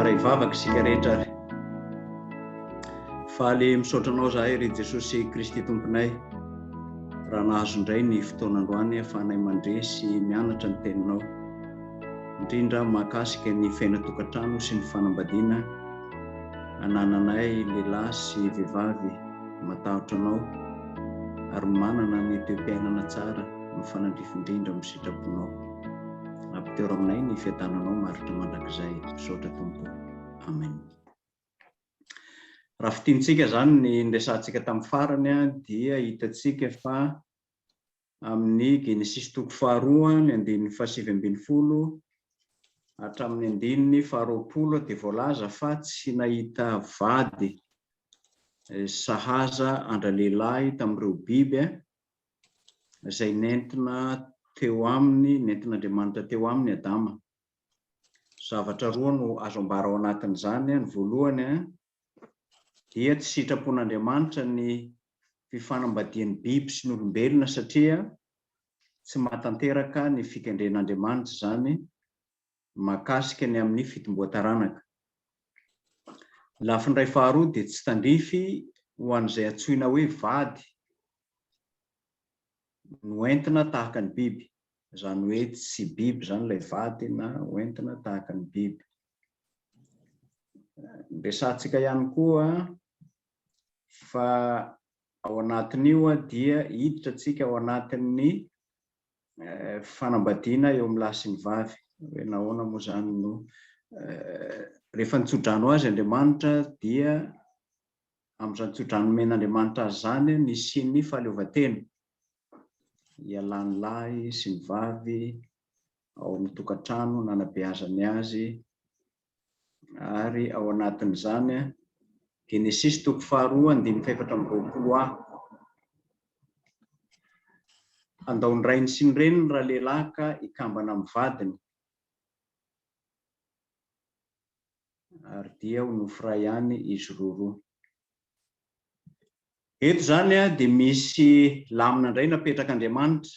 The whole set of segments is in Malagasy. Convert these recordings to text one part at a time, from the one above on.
Ray vavaka sika rehetra ary. Faly misaotra anao zahay ry Jesosy Kristy tomponay. Raha nahazo indray ny fotoanandroany ahafahanay mandresy mianatra ny teninao. Indrindra mahakasika ny fiainatokantrano sy ny fanambadiana. Anananay lehilahy sy vehivavy matahotra anao ary manana ny toem-piainana tsara ny fanandrifindrindra amin'ny sitraponao. Ampiteo aminay ny fiadananao maritra mandrakizay. Misaotra Tompo. Amen. Raha fitiantsika zany ny nresantsika tamin'ny farany dia hitantsika fa amin'ny Genesis toko 2 ny 7:20 hatramin'ny 9:20 dia voalaza fa tsy nahita vady sahaza andralehilahy tamin'ireo biby izay nentina teo aminy, nentin'Andriamanitra teo aminy Adama. Zavatra roa no azo ambara ao anatin'izany. Ny voalohany dia tsy sitrapon'Andriamanitra ny fifanambadian'ny biby sy ny olombelona satria tsy mahatanteraka ny fikendren'Andriamanitra zany mahakasika ny amin'ny fitomboan-taranaka. Lafiny iray faharoa dia tsy tandrify ho an'izay antsoina hoe vady noentina tahaka ny biby, zany hoe tsy biby zany ilay vady na hoentina tahaka ny biby. Resantsika ihany koa fa ao anatin'io dia hiditra tsika ao anatin'ny fanambadiana eo amin'ny lahy sy ny vavy. Hoe nahoana moa zany no rehefa nitsodrano azy Andriamanitra dia amin'izany tsodrano men'Andriamanitra azy zany nisy fahaleovantena ialan'ny lahy sy ny vavy ao amin'ny tokantrano nanabeazany azy. Ary ao anatin'izany Genesis toko 2:4-20 andao ny rainy sy ny reniny raha lehilahy ka ikambana amin'ny vadiny ary dia ho nofiray ihany izy roa. Eto zany dia misy lamina indray napetrak'Andriamanitra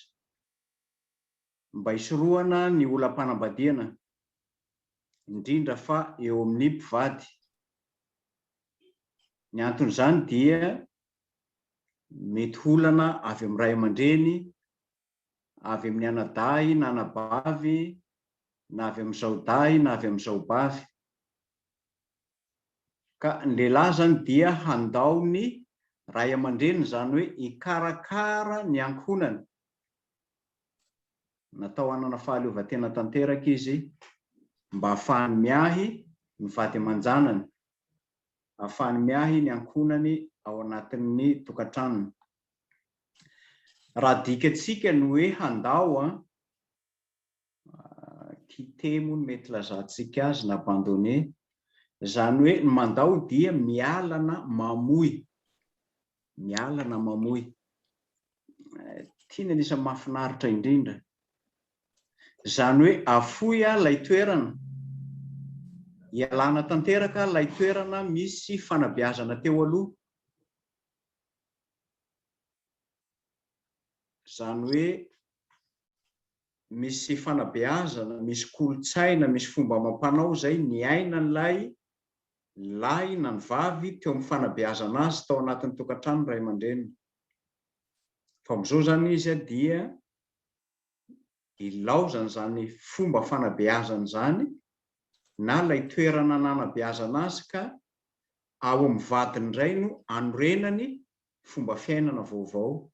mba hisorohana ny olam-panambadiana, indrindra fa eo amin'ny mpivady. Ny anton'izany dia mety olana avy amin'ny ray aman-dreny, avy amin'ny anadahy na anabavy, na avy amin'izao dahy na avy amin'izao bavy. Ka ny lehilahy zany dia handao ny ray aman-dreny, zany hoe ikarakara ny ankohonana. Natao hanana fahaleovantena tanteraka izy mba ahafahany miahy ny vady aman-janany, ahafahany miahy ny ankohonany ao anatin'ny tokantranony. Raha dikantsika ny hoe handao kitemo no mety lazantsika azy na abandonné, zany hoe ny mandao dia mialana mamoy, mialana mamoy. Tiana anisany mahafinaritra indrindra, zany hoe afoy ilay toerana, ialana tanteraka ilay toerana misy fanabeazana teo aloha, zany hoe misy fanabeazana, misy kolotsaina, misy fomba amam-panao zay niainan'ilay lahy na ny vavy teo amin'ny fanabeazana azy tao anatin'ny tokantrano ray aman-dreniny. Fa amin'izao zany izy dia ilaozany zany fomba fanabeazana zany na ilay toerana nanabeazana azy ka ao amin'ny vadiny iray no anorenany fomba fiainana vaovao.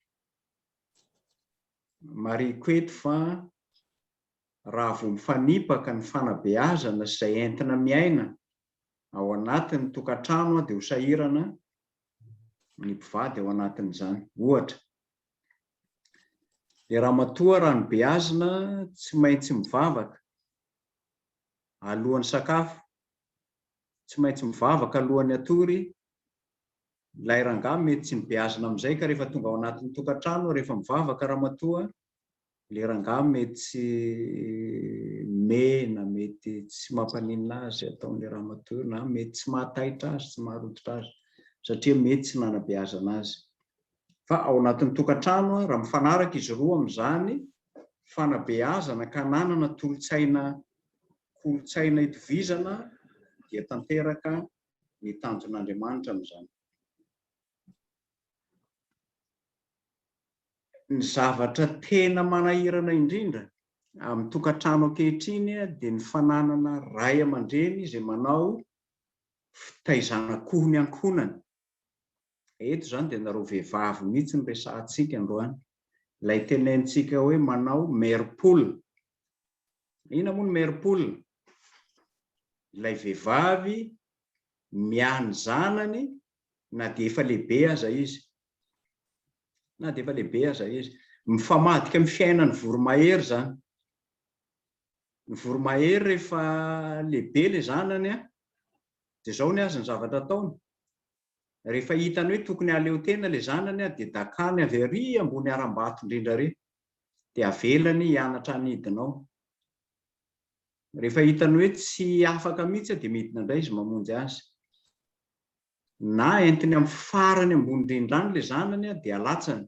Mariko eto fa raha vao mifanipaka ny fanabeazana izay entina miaina ao anatin'ny tokantrano dia ho sahirana ny mpivady ao anatin'izany. Ohatra, dia raha matoa raha ny beazina tsy maintsy mivavaka alohan'ny sakafo, tsy maintsy mivavaka alohan'ny atory, ilay rangahy mety tsy nibeazina amin'izay ka rehefa tonga ao anatin'ny tokantrano rehefa mivavaka raha matoa, ilay rangahy mety tsy mena, mety tsy mampaninina azy ataon'ilay raha matoa, na mety tsy mahataitra azy, tsy maharototra azy satria mety tsy nanabeazana azy. Fa ao anatin'ny tokantrano raha mifanaraka izy roa amin'izany fanabeazana ka nanana kolotsaina itovizana dia tanteraka ny tanjon'Andriamanitra amin'izany. Ny zavatra tena manahirana indrindra amin'ny tokantrano ankehitriny dia ny fananana ray aman-dreny izay manao fitaizana-koho ny ankohonana. Eto izany dia nareo vehivavy mihitsy ny resahantsika androany. Ilay tenenintsika hoe manao mère-poule. Ina moa ny mère-poule? Ilay vehivavy miany zanany na dia efa lehibe aza izy. Na dia efa lehibe aza izy. Mifamadika amin'ny fiainany voromahery zany. Ny voromahery rehefa lehibe ilay zanany dia izao ny azy ny zavatra ataony. Rehefa hitany hoe tokony aleo tena ilay zanany dia dakany avy arý ambony aram-bato indrindra ary, dia avelany hianatra anidinao. Rehefa hitany hoe tsy afaka mihitsy dia midina indray izy mamonjy azy. Na entiny amin'ny farany ambony indrindra ilay zanany dia alatsany.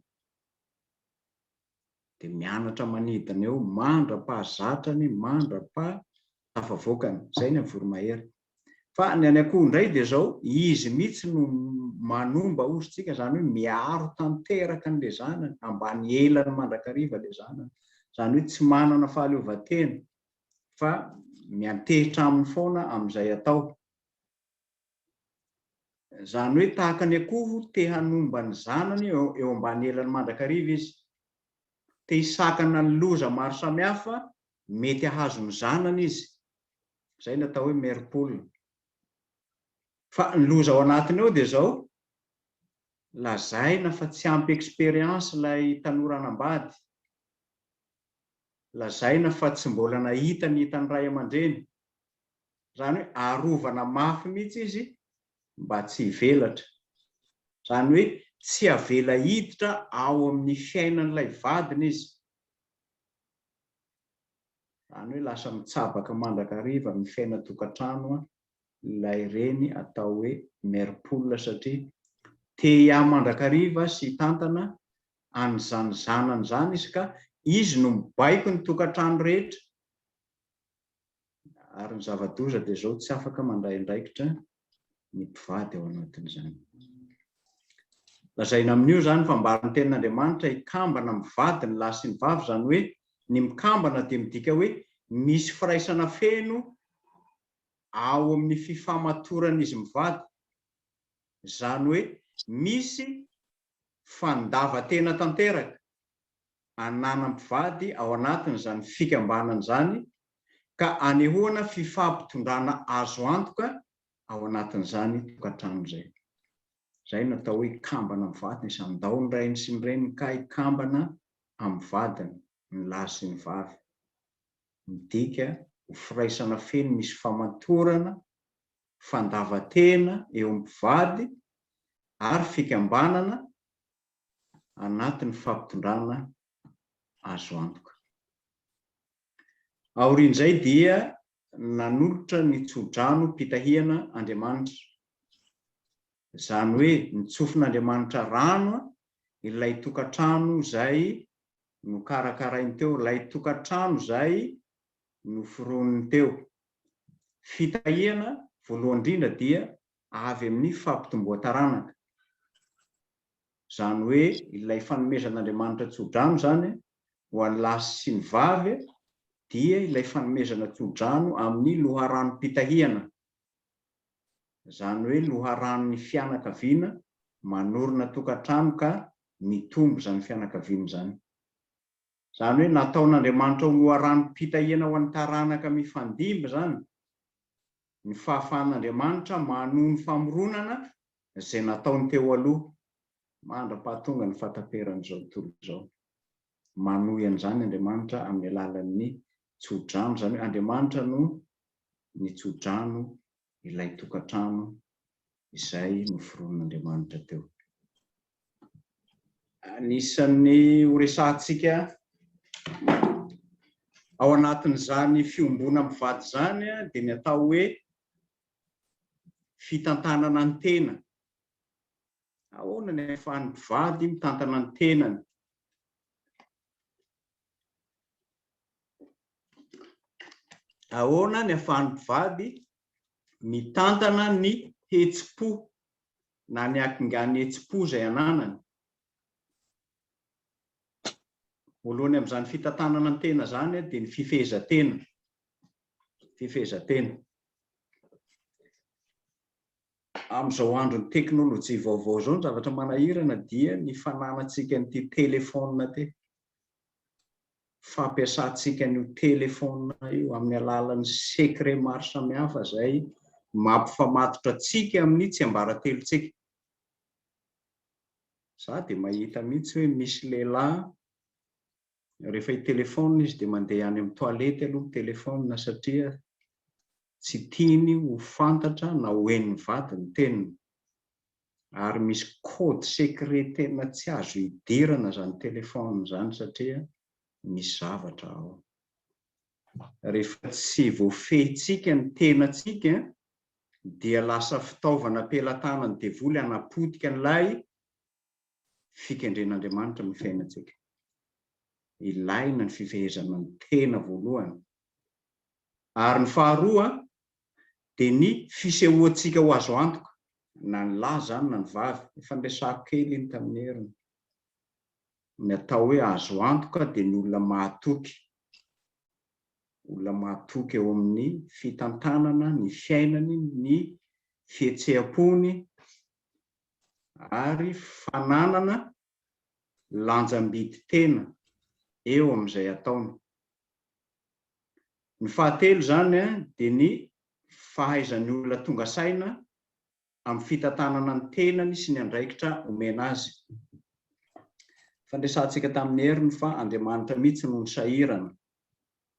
Dia mianatra manidina eo, mandra-pahazatrany, mandra-pahatafavoakany. Izay ny voromahery. Fa ny any akoho indray dia izao, izy mihitsy no manomba ozintsika, izany hoe miaro tanteraka an'ilay zanany, ambany elany mandrakariva ilay zanany. Izany hoe tsy manana fahaleovantena, fa miantehitra aminy foana amin'izay atao. Izany hoe tahaka ny akoho te hanomba ny zanany eo ambany elany mandrakariva izy. Te hisakana ny loza maro samihafa mety hahazo ny zanany izy. Izay no atao hoe mère-poule. Fa ny loza ao anatiny eo dia izao, lazaina fa tsy ampy expérience ilay tanora hanambady. Lazaina fa tsy mbola nahita ny hitan'ny ray aman-dreny. Izany hoe arovana mafy mihitsy izy mba tsy hivelatra. Izany hoe tsy havela hiditra ao amin'ny fiainan'ilay vadiny izy. Izany hoe lasa mitsabaka mandrakariva amin'ny fiaina tokantrano ilay reny atao hoe mère-poule, satria te mandrakariva sy tantana an'izany zanany izany izy, ka izy no mibaiko ny tokantrano rehetra. Ary ny zava-doza dia izao, tsy afaka mandray andraikitra ny mpivady ao anatin'izany. Lazaina amin'io izany fambaran'ny tenin'Andriamanitra hikambana amin'ny vady ny lahy sy ny vavy, izany hoe ny mikambana dia midika hoe misy firaisana feno ao amin'ny fifamatoran'izy mivady. Izany hoe misy fandavan-tena tanteraka ananam-pivady ao anatin'izany fikambanana izany, ka anehoana fifampitondrana azo antoka ao anatin'izany tokantrano izay. Izay natao hoe hikambana amin'ny vadiny, izandao ny rainy sy ny reniny ka hikambana amin'ny vadiny, ny lahy sy ny vavy. Midika ho firaisana feno misy famatorana, fandavan-tena eo amin'ny mpivady ary fikambanana anatin'ny fampitondrana azo antoka. Aorian'izay dia nanolotra ny tsodrano mpitahiana Andriamanitra. Izany hoe nitsofin'Andriamanitra rano ilay tokantrano izay nokarakarainy teo, ilay tokantrano izay noforoniny teo. Fitahiana voalohany indrindra dia avy amin'ny fampitomboan-taranaka. Izany hoe ilay fanomezan'Andriamanitra tsodrano izany ho an'ny lahy sy ny vavy dia ilay fanomezana tsodrano amin'ny loharanon'mpitahiana. Izany hoe loharanon'ny fianakaviana manorina tokantrano ka mitombo izany fianakaviana izany. Izany hoe nataon'Andriamanitra ho loharanon'mpitahiana ho an'ny taranaka mifandimby izany. Ny fahafahan'Andriamanitra manohy ny famoronana izay nataony teo aloha. Mandra-pahatonga ny fataperan'izao tontolo izao. Manohy an'izany Andriamanitra amin'ny alalan'ny tsodrano, izany hoe Andriamanitra no nitsodrano ilay tokantrano izay noforon'Andriamanitra teo. Anisan'ny ho resahantsika ao anatin'izany fiombona mivady izany dia ny atao hoe fitantanana ny tena. Ahoana ny ahafahan'ny mpivady mitantana ny tenany? Ahoana ny ahafahan'ny mpivady mitantana ny hetsi-po na ny akingany hetsi-po izay ananany. Voalohany amin'izany fitantanana ny tena zany dia ny fifehezan-tena. Fifehezan-tena. Amin'izao andron'ny teknôlôjia vaovao izao ny zavatra manahirana dia ny fananantsika n'ity telefônina ty. Fampiasantsika n'io telefônina io amin'ny alalan'ny secret maro samihafa izay mampifamatotra antsika amin'ny tsiambaratelontsika. Za dia mahita mihitsy hoe misy lehilahy rehefa telefônina izy dia mandeha any amin'ny toalety aloha telefônina satria tsy tiany ho fantatra na ho hen'ny vady ny teniny. Ary misy kôdy secret tena tsy azo hidirana zany telefônina zany satria misy zavatra ao. Rehefa tsy voafehintsika ny tenantsika dia lasa fitaovana ampelantanany devoly hanapotika an'ilay fikendren'Andriamanitra amin'ny fiainantsika. Ilaina ny fifehezana ny tena voalohany. Ary ny faharoa dia ny fisehoantsika ho azo antoka, na ny lahy zany na ny vavy. Fandraisako kely iny tamin'ny heriny. Ny atao hoe azo antoka dia ny olona mahatoky. Olona mahatoky eo amin'ny fitantanana, ny fiainany, ny fihetseham-pony ary fananana lanjam-bidy tena eo amin'izay ataony. Ny fahatelo zany dia ny fahaizan'ny olona tonga saina amin'ny fitantanana ny tenany sy ny andraikitra omena azy. Fandraisantsika tamin'ny heriny fa Andriamanitra mihitsy no nisahirana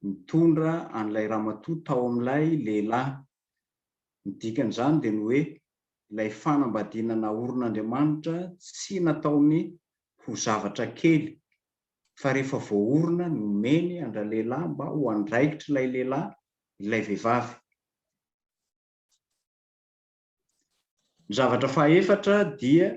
mitondra an'ilay ramatoa tao amin'ilay lehilahy. Ny dikan'izany dia ny hoe ilay fanambadiana naorin'Andriamanitra tsy nataony ho zavatra kely, fa rehefa voaorina nomeny andra-lehilahy mba ho andraikitra ilay lehilahy, ilay vehivavy. Ny zavatra fahaefatra dia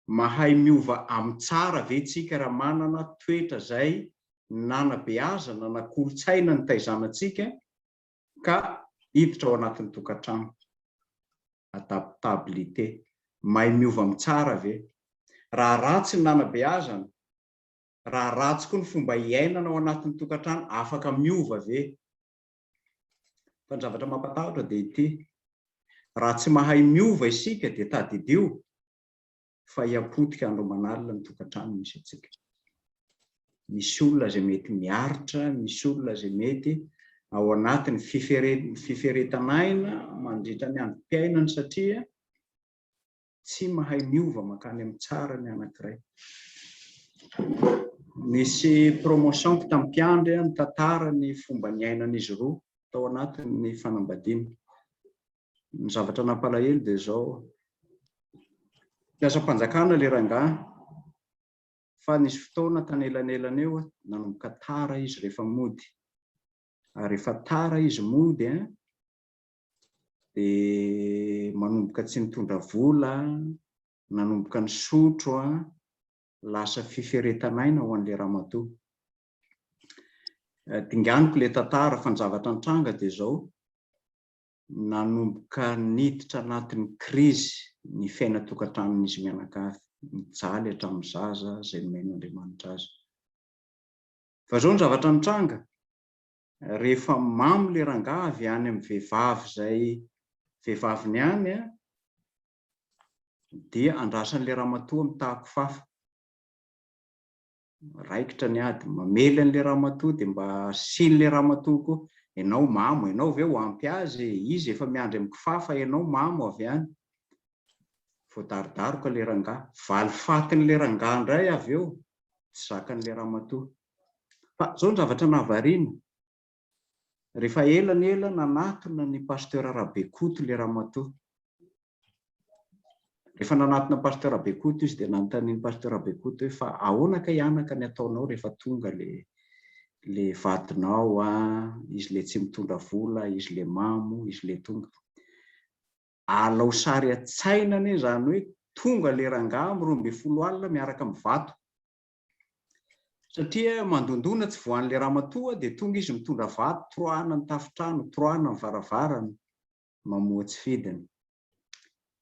mahay miova amin'ny tsara ve tsika raha manana toetra izay nanabeazana na kolontsaina ny taizanantsika ka hiditra ao anatin'ny tokantrano. Adaptabilité. Mahay miova amin'ny tsara ve? Raha ratsy ny nanabeazana, raha ratsy koa ny fomba iainana ao anatin'ny tokantrano, afaka miova ve? Fa ny zavatra mampatahotra dia ity. Raha tsy mahay miova isika dia tadidio fa hiapotika andro manalina ny tokantrano misy antsika. Misy olona izay mety miaritra, misy olona izay mety ao anatin'ny fiferetanaina mandritra ny androm-piainany satria tsy mahay miova mankany amin'ny tsara ny anankiray. Misy promotion tamin'ny mpiandry nitantara ny fomba niainan'izy roa tao anatin'ny fanambadiana. Ny zavatra nampalahelo dia izao. Mpiasa-mpanjakana ilay rangahy, fa nisy fotoana tany elanelana eo nanomboka tara izy rehefa mody. Ary rehefa tara izy mody dia manomboka tsy nitondra vola, nanomboka ny sotro, lasa fiferetanaina ho an'ilay ramatoa. Dinganiko ilay tantara fa ny zavatra nitranga dia izao. Nanomboka niditra anatin'ny krizy ny fiaina tokantranon'izy mianakavy, mijaly hatramin'ny zaza izay nomen'Andriamanitra azy. Fa izao ny zavatra nitranga. Rehefa mamy ilay rangahy avy any amin'ny vehivavy izay vehivaviny any dia andrasan'ilay ramatoa mitahako fafa. Raikitra ny ady, mamely an'ilay ramatoa dia mba asian'ilay ramatoa koa. Ianao mamo, ianao ve ho ampy azy, izy efa miandry amin'ny kifafa, ianao mamo avy any. Voadaridaroka ilay rangahy, valifatin'ilay rangahy indray avy eo, tsy zakan'ilay ramatoa. Fa izao ny zavatra nahavariana. Rehefa ela nanatona ny pasteur Rabekoto ilay ramatoa. Rehefa nanatona pasteur Rabekoto izy dia nanontaniany pasteur Rabekoto hoe fa ahoana ka hianaka ny ataonao rehefa tonga le vadinao, izy le tsy mitondra vola, izy le mamo, izy le tonga. Alao sary an-tsaina anie izany hoe tonga le rangahy amin'ny 12 alina miaraka amin'ny vato. Satria mandondona tsy voan'ilay ramatoa dia tonga izy mitondra vato, troahana ny tafontrano, troahana ny varavarana. mamoatsy fidiny.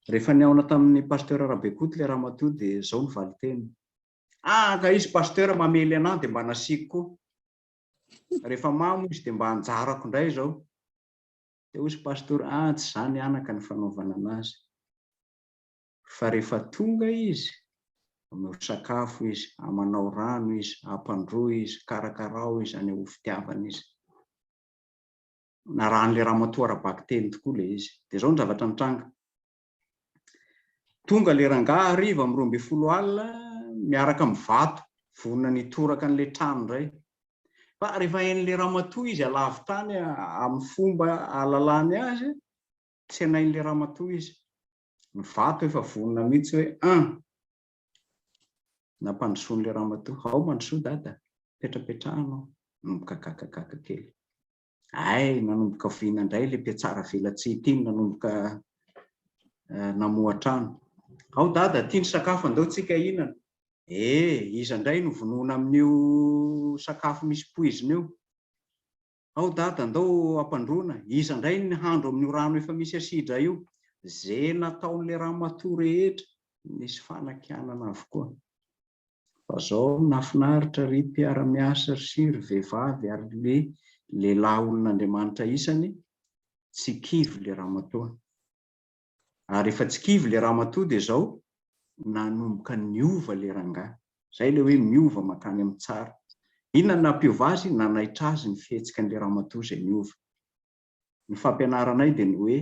Rehefa niaona tamin'ny pasteur Rabekoto le ramatoa dia zao ny valiteny. Ka izy pasteur mamely anahy dia mba nasiko koa. Rehefa mamo izy dia mba anjarako indray zao. Dia hoy pasteur, tsy zany anaka ny fanaovana anazy. Fa rehefa tonga izy, manao sakafo izy, manao rano izy, ampandroa izy, karakarao izy, any ho fitiavana izy. Na rahan'le ramatoa arabaky teny tokoa le izy. Dia zao ny zavatra nitranga. Tonga le rangahy hariva amin'ny 12 alina miaraka amin'ny vato, vonona nitoraka an'le trano indray. Fa rehefa hain'le ramatoa izy alavy tany amin'ny fomba ahalalany azy, tsy hanain'le ramatoa izy. Ny vato efa vonona mihitsy hoe nampandrosoan'le ramatoa. Ao mandrosoa dada, petrapetrahanao. Nanomboka kakakaka kely. Nanomboka viana indray le mpiatsara velatsihy ity, nanomboka namoa trano. Ao dada, tia ny sakafo, andao tsika ihinana. Iza indray no vonoina amin'io sakafo misy poizina io. Ao dada, andao ampandroana. Iza indray ny handro amin'io rano efa misy asidra io. Zay nataon'le ramatoa rehetra nisy fanakianana avokoa. Fa zao nafinaritra ry mpiara-miasa sy ry vehivavy ary le lehilahy olon'Andriamanitra isany, tsy kivy le ramatoa. Ary efa tsy kivy le ramatoa dia zao nanomboka niova le rangahy. Zay le hoe miova makany amin'ny tsara. Inona nampiova azy? Nanaitra azy ny fihetsika an'le ramatoa izay miova. Ny fampianaranay dia ny hoe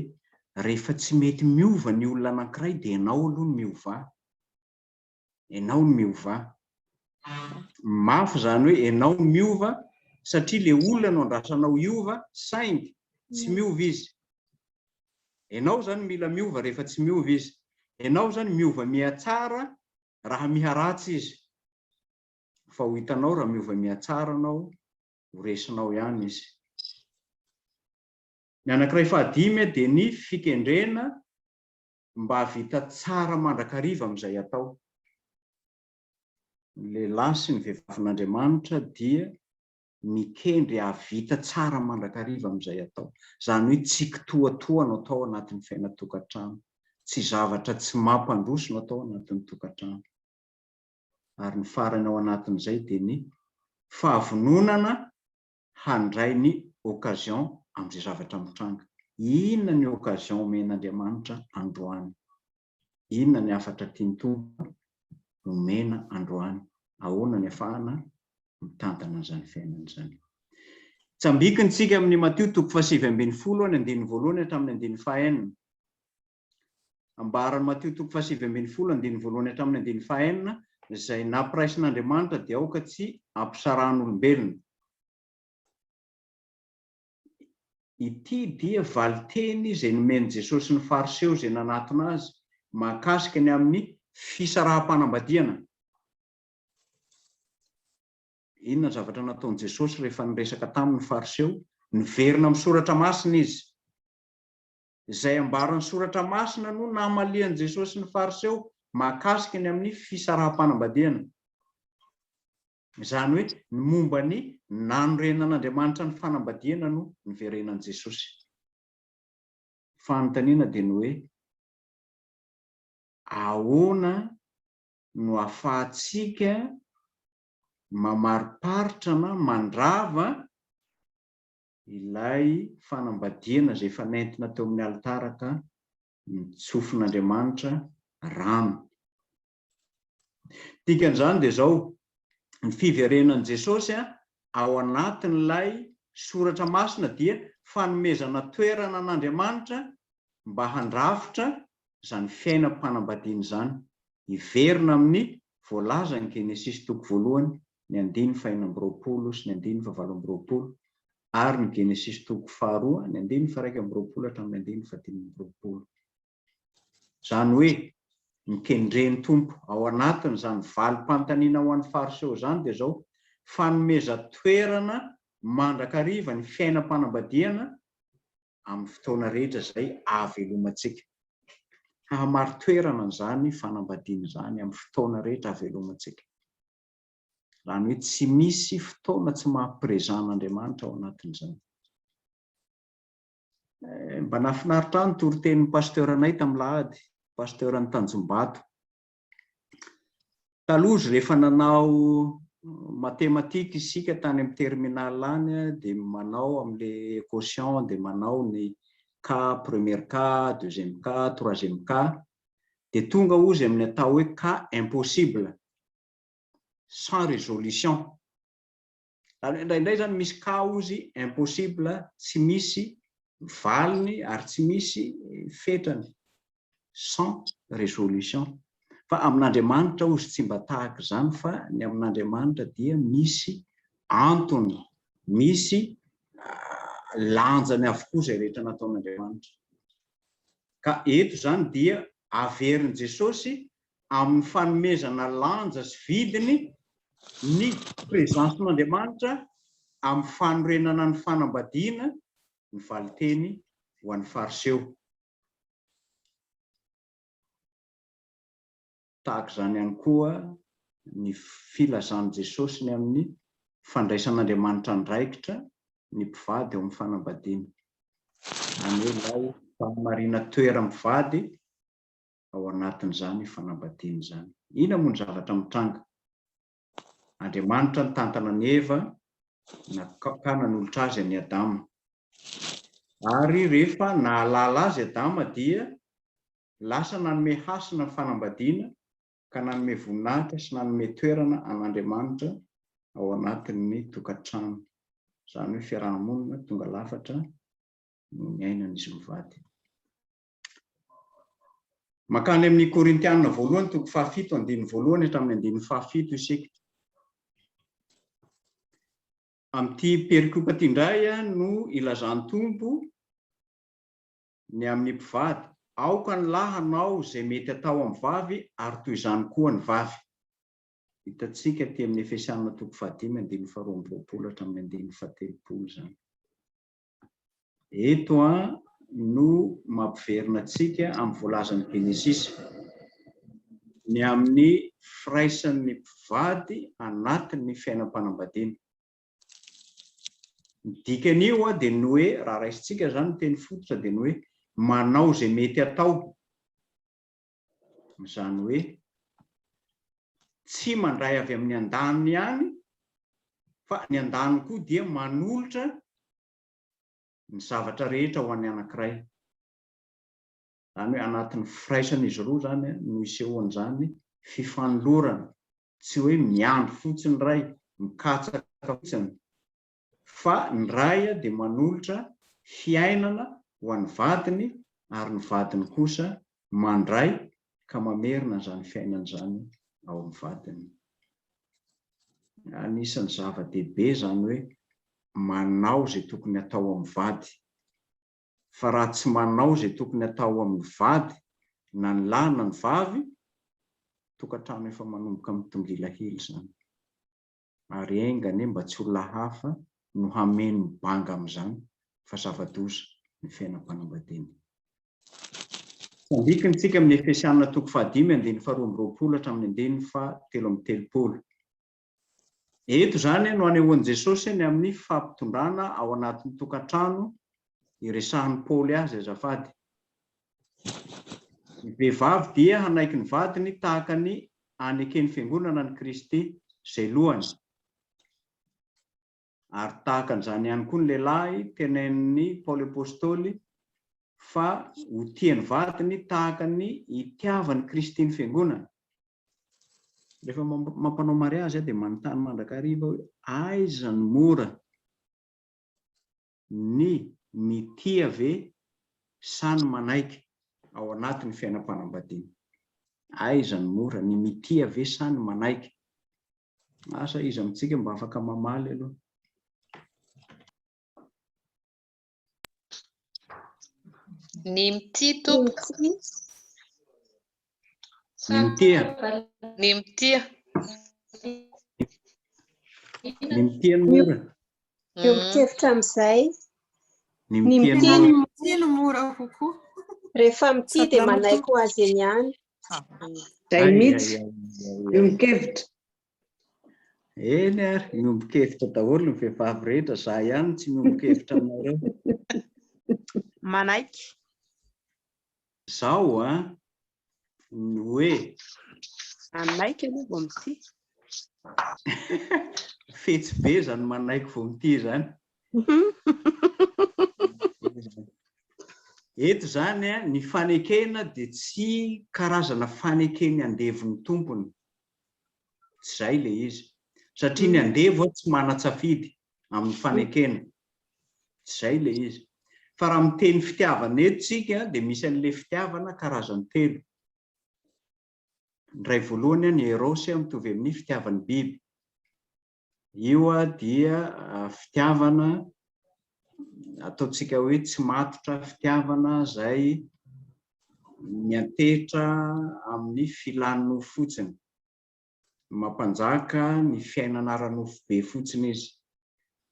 rehefa tsy mety miova ny olona anankiray dia ianao aloha ny miova. Ianao ny miova. Mafy zany hoe ianao ny miova satria le olona no andrasanao iova saingy tsy miova izy. Ianao zany mila miova rehefa tsy miova izy. Ianao zany miova mihatsara raha miharatsy izy. Fa ho hitanao raha miova mihatsara anao, ho resinao ihany izy. Ny anankiray fahadimy dia ny fikendrena mba havita tsara mandrakariva amin'izay atao. Ny lehilahy sy ny vehivavin'Andriamanitra dia mikendry havita tsara mandrakariva amin'izay atao. Zany hoe tsy kitoatoa no atao anatin'ny fiainana-tokantrano. Tsy zavatra tsy mampandroso no atao anatin'ny tokantrano. Ary ny farany ao anatin'izay dia ny fahavononana handray ny occasion amin'izay zavatra mitranga. Inona ny occasion omen'Andriamanitra androany? Inona ny afatra tiany Tompo omena androany? Ahoana ny ahafahana mitantana an'izany fiainana izany? Tsambikiny tsika amin'ny Mateo 7:20 hatramin'ny 9. Ambaran'ny Mateo 7:20 hatramin'ny 9, izay nampiraisin'Andriamanitra dia aoka tsy ampisaran'olombelona. Ity dia valiteny izay nomeny Jesosy ny fariseo izay nanatona azy mahakasika ny amin'ny fisaraha-panambadiana. Inona ny zavatra nataon'i Jesosy rehefa niresaka tamin'ny fariseo? Niverina amin'ny soratra masina izy. Izay ambaran'ny soratra masina no namalian'i Jesosy ny fariseo mahakasika ny amin'ny fisaraha-panambadiana. Izany hoe ny momba ny nanorenan'Andriamanitra ny fanambadiana no niverenan'i Jesosy. Fanontaniana dia ny hoe ahoana no ahafahantsika mamariparitra na mandrava ilay fanambadiana izay fanentina teo amin'ny alitara ka mitsofin'Andriamanitra rano. Dikan'izany dia zao ny fiverenan'i Jesosy ao anatin'ilay soratra masina dia fanomezana toerana an'Andriamanitra mba handrafitra izany fiainam-panambadiana izany. Hiverina amin'ny voalaza ny Genesis 1:1, ny 2:20 sy ny 2:7 ary ny Genesis 2:2, ny 2:1 hatramin'ny 2:5. Izany hoe nikendren'ny Tompo ao anatin'izany valim-panontaniana ho an'ny fariseo izany dia zao fanomeza toerana mandrakariva ny fiainam-panambadiana amin'ny fotoana rehetra izay hahavelomantsika. Hahamary toerana izany fanambadiana izany amin'ny fotoana rehetra hahavelomantsika. Izany hoe tsy misy fotoana tsy mampiresahan'Andriamanitra ao anatin'izany. mba nafinaritra ny toritenin'ny pasteur anay tamin'ny lahady, pasteur ny Tanjombato. Taloha rehefa nanao matematika isika tany amin'ny terminal any dia manao amin'le quotient dia manao ny K, premier K, deuxième K, troisième K, dia tonga ozy amin'ny atao hoe K impossible, sans résolution. Indraindray zany misy K ozy impossible, tsy misy valiny ary tsy misy fetrany, sans résolution. Fa amin'Andriamanitra ozy tsy mba tahaka izany, fa ny amin'Andriamanitra dia misy antony, misy lanjany avokoa izay rehetra nataon'Andriamanitra. Ka eto izany dia averin'i Jesosy amin'ny fanomezana lanja sy vidiny ny prezensin'Andriamanitra amin'ny fanorenana ny fanambadiana ny valiteny ho an'ny fariseo. Tahaka izany ihany koa ny filazan'i Jesosy ny amin'ny fandraisan'Andriamanitra andraikitra ny mpivady eo amin'ny fanambadiana. Any hoe ilay fahamarina toeram-pivady ao anatin'izany fanambadiana izany. Ina moa ny zavatra mitranga? Andriamanitra ny tantana ny Eva ka nanolotra azy any Adama. Ary rehefa nahalala azy Adama dia lasa nanome hasina ny fanambadiana, ka nanome voninahitra sy nanome toerana an'Andriamanitra ao anatin'ny tokantrano. Izany hoe fiarahamonina tonga lafatra no miainan'izy mivady. Makany amin'ny Korintianina voalohany toko 7:1 hatramin'ny 7 isika. Amin'ity perikopa ity indray no ilazany tompo ny amin'ny mpivady, aoka ny lahy hanao izay mety atao amin'ny vavy ary toy izany koa ny vavy. Hitantsika ety amin'ny Efesianina toko 5:12 hatramin'ny 13 izany. Eto no mampiverina antsika amin'ny voalazan'ny Genesisy ny amin'ny firaisan'ny mpivady anatin'ny fiainam-panambadiana. Ny dikan'io dia ny hoe, raha raisintsika izany ny teny fototra dia ny hoe manao izay mety atao. Izany hoe tsy mandray avy amin'ny andaniny ihany, fa ny andaniny koa dia manolotra ny zavatra rehetra ho an'ny anankiray. Izany hoe anatin'ny firaisan'izy roa zany no isehoan'izany fifanolorana, tsy hoe miandry fotsiny ray, mikatsaka fotsiny, fa ny ray dia manolotra fiainana ho an'ny vadiny ary ny vadiny kosa mandray ka mamerina izany fiainana izany ao amin'ny vadiny. Anisan'ny zava-dehibe izany hoe manao izay tokony atao amin'ny vady. Fa raha tsy manao izay tokony atao amin'ny vady, na ny lahy na ny vavy, tokantrano efa manomboka mitongilahily izany. Ary aingany mba tsy olona hafa no hameno mibanga amin'izany, fa zava-doza ny fiainam-panambadiana. Andikitsika amin'ny Efesianina toko 5:12 hatramin'ny 13:30. Eto izany no anehoan'i Jesosy ny amin'ny fampitondrana ao anatin'ny tokantrano iresahan'ny Paoly azy azafady. Ny vehivavy dia hanaiky ny vadiny tahaka ny anekeny fiangonana ny Kristy izay lohany. Ary tahaka an'izany ihany koa ny lehilahy tenenin'ny Paoly apôstôly fa ho tiany vadiny tahaka ny itiavany Kristy ny fiangonana. Rehefa mampanao mariazy dia manontany mandrakariva hoe aiza ny mora, ny mitia ve sa ny manaiky ao anatin'ny fiainam-panambadiana? Aiza ny mora, ny mitia ve sa ny manaiky? Asa izy amintsika mba afaka mamaly aloha. Ny mitia tompo. Ny mitia. Ny mitia. Ny mitia ny mora. Mihevitra amin'izay. Ny mitia no mora kokoa. Rehefa mitia dia manaiky ho azy eny ihany. Izay mihitsy mihevitra. Eny ary miombon-kevitra daholo ny vehivavy rehetra, za ihany tsy miombon-kevitra aminareo. manaiky. Zao hoe Manaiky aloha vao mity. fetsy be zany manaiky vao mity zany. Eto zany ny fanekena dia tsy karazana fanekeny andevon'ny tompony, tsy zay le izy, satria ny andevo tsy mana-tsafidy amin'ny fanekena, tsy zay le izy. Fa raha miteny fitiavana eto tsika dia misy an'le fitiavana karazany telo. Ny ray voalohany ny erosy mitovy amin'ny fitiavan'ny biby, io dia fitiavana ataontsika hoe tsy matotra, fitiavana zay miantehitra amin'ny filan'ny fotsiny, mampanjaka ny fiainana ara-nofo be fotsiny izy.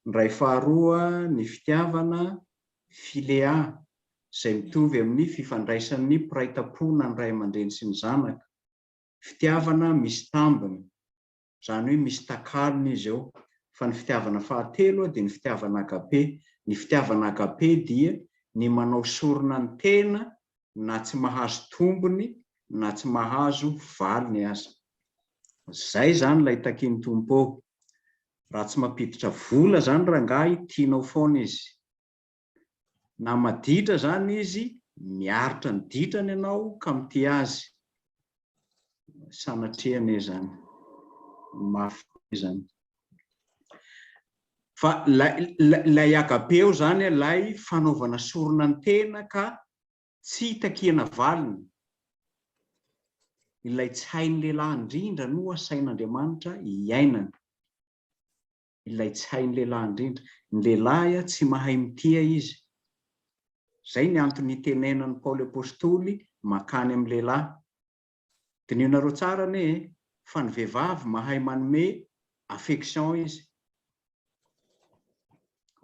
Ny ray faharoa ny fitiavana Filoha, izay mitovy amin'ny fifandraisan'ny piraitam-pona ny ray aman-dreny sy ny zanaka, fitiavana misy tambiny, zany hoe misy takalony izy eo. Fa ny fitiavana fahatelo dia ny fitiavana agape. Ny fitiavana agape dia ny manao sorona ny tena na tsy mahazo tombony na tsy mahazo valiny aza. Zay zany ilay takiany tompo eo. Raha tsy mampiditra vola zany rangahy tianao foana izy, na maditra zany izy miaritra ny ditrany ianao ka mity azy, sanatriany zany mafy zany. Fa lay agape eo zany lay fanaovana sorona ny tena ka tsy takiana valiny, ilay tsy hain'ny lehilahy indrindra no asain'Andriamanitra iainana, ilay tsy hain'ny lehilahy indrindra. Ny lehilahy tsy mahay mitia izy, zay ny antony itenenan'ny Paoly apôstôly makany amin'ny lehilahy. Dinionareo tsara ne fa ny vehivavy mahay manome affection izy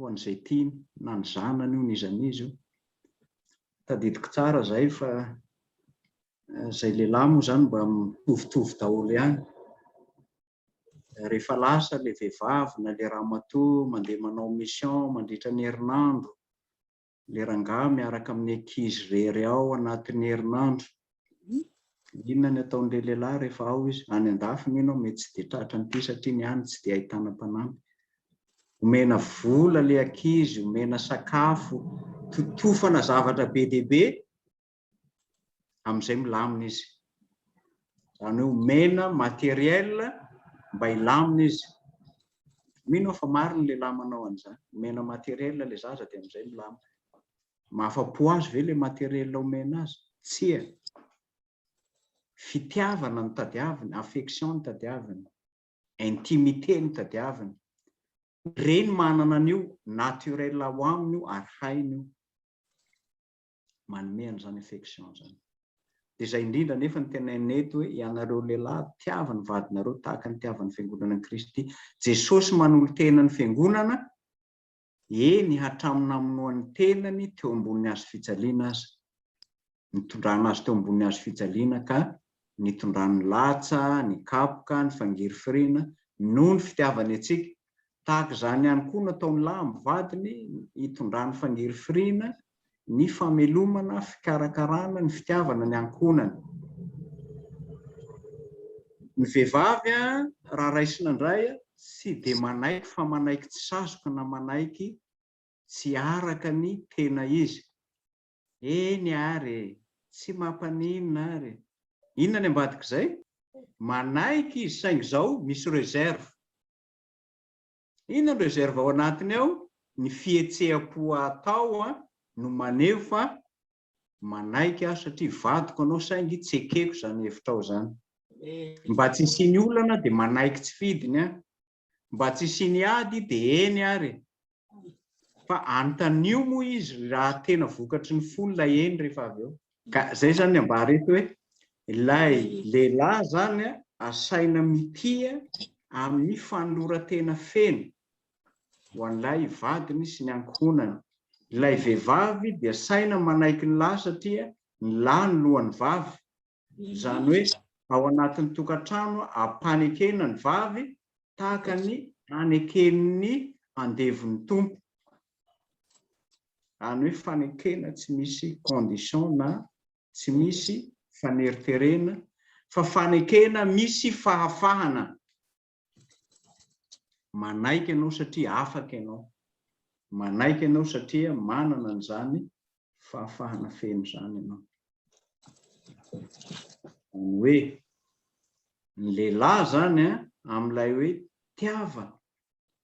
ho an'izay tiany na ny zanany io nizan'izy io. Tadidiko tsara zay fa zay lehilahy moa zany mba mitovitovy daholo ihany. Rehefa lasa le vehivavy na le ramatoa mandeha manao mission mandritra ny herinandro, le rangahy miaraka amin'ny ankizy rery ao anatin'ny herinandro, inona ny ataon'le lehilahy rehefa ao izy? Any andafy mino mety tsy dia tratra nyity satria ny any tsy dia ahitana mpanampy. Omena vola le ankizy, omena sakafo, totofana zavatra be dia be, amin'izay milamina izy. Zany hoe omena materiel mba hilamina izy. Mino fa maro ny lehilahy manao an'izany, omena materiel le zaza dia amin'izay milamina. Mahafa-po azy ve le materiel omena azy? Tsia. Fitiavana ny tadiaviny, affection ny tadiaviny, intimité ny tadiaviny. Reny manana an'io naturel ao aminy io ary hainy io, manome an'izany affection zany. Dia izay indrindra nefa ny tenenina eto hoe ianareo lehilahy tiavany vadinareo tahaka ny tiavan'ny fiangonana an'i Kristy. Jesosy manolo-tena ny fiangonana, eny hatramina aminoan'ny tenany teo ambony hazo fijaliana aza, nitondrana azy teo ambony hazo fijaliana ka nitondrany latsa, ny kapoka, ny fangirifirina noho ny fitiavany antsika. Tahaka izany ihany koa nataony lahy amin'ny vadiny, hitondrany fangirifirina, ny famelomana, fikarakarana, ny fitiavana, ny ankohonana. Ny vehivavy raha raisina indray tsy dia manaiky fa manaiky tsy sasoka na manaiky tsy araka ny tena izy. Eny ary tsy mampaninona ary, inona ny ambadika izay? Manaiky izy saingy izao misy reserve. Inona ny reserve ao anatiny ao? Ny fihetseha-po atao no maneho fa manaiky aho satria vadiko anao saingy tsy ekeko zany hevitra ao zany. Mba tsy hisiany olana dia manaiky tsy fidiny, mba tsy hisiany ady dia eny ary. Fa antanio moa izy raha tena vokatry ny folo ilay eny rehefa avy eo. Ka zay zany ny ambara eto hoe ilay lehilahy zany asaina mitia amin'ny fanoloran-tena feno ho an'ilay vadiny sy ny ankohonany. Ilay vehivavy dia saina manaiky ny lahy satria ny lahy ny lohan'ny vavy. Zany hoe ao anatin'ny tokantrano ampanekena ny vavy tahaka ny aneken'ny andevon'ny tompo. any hoe fanekena tsy misy condition na tsy misy faneriterena fa fanekena misy fahafahana. Manaiky ianao satria afaka ianao, manaiky ianao satria manana an'izany fahafahana feno zany ianao. Hoe ny lehilahy zany amin'ilay hoe tiava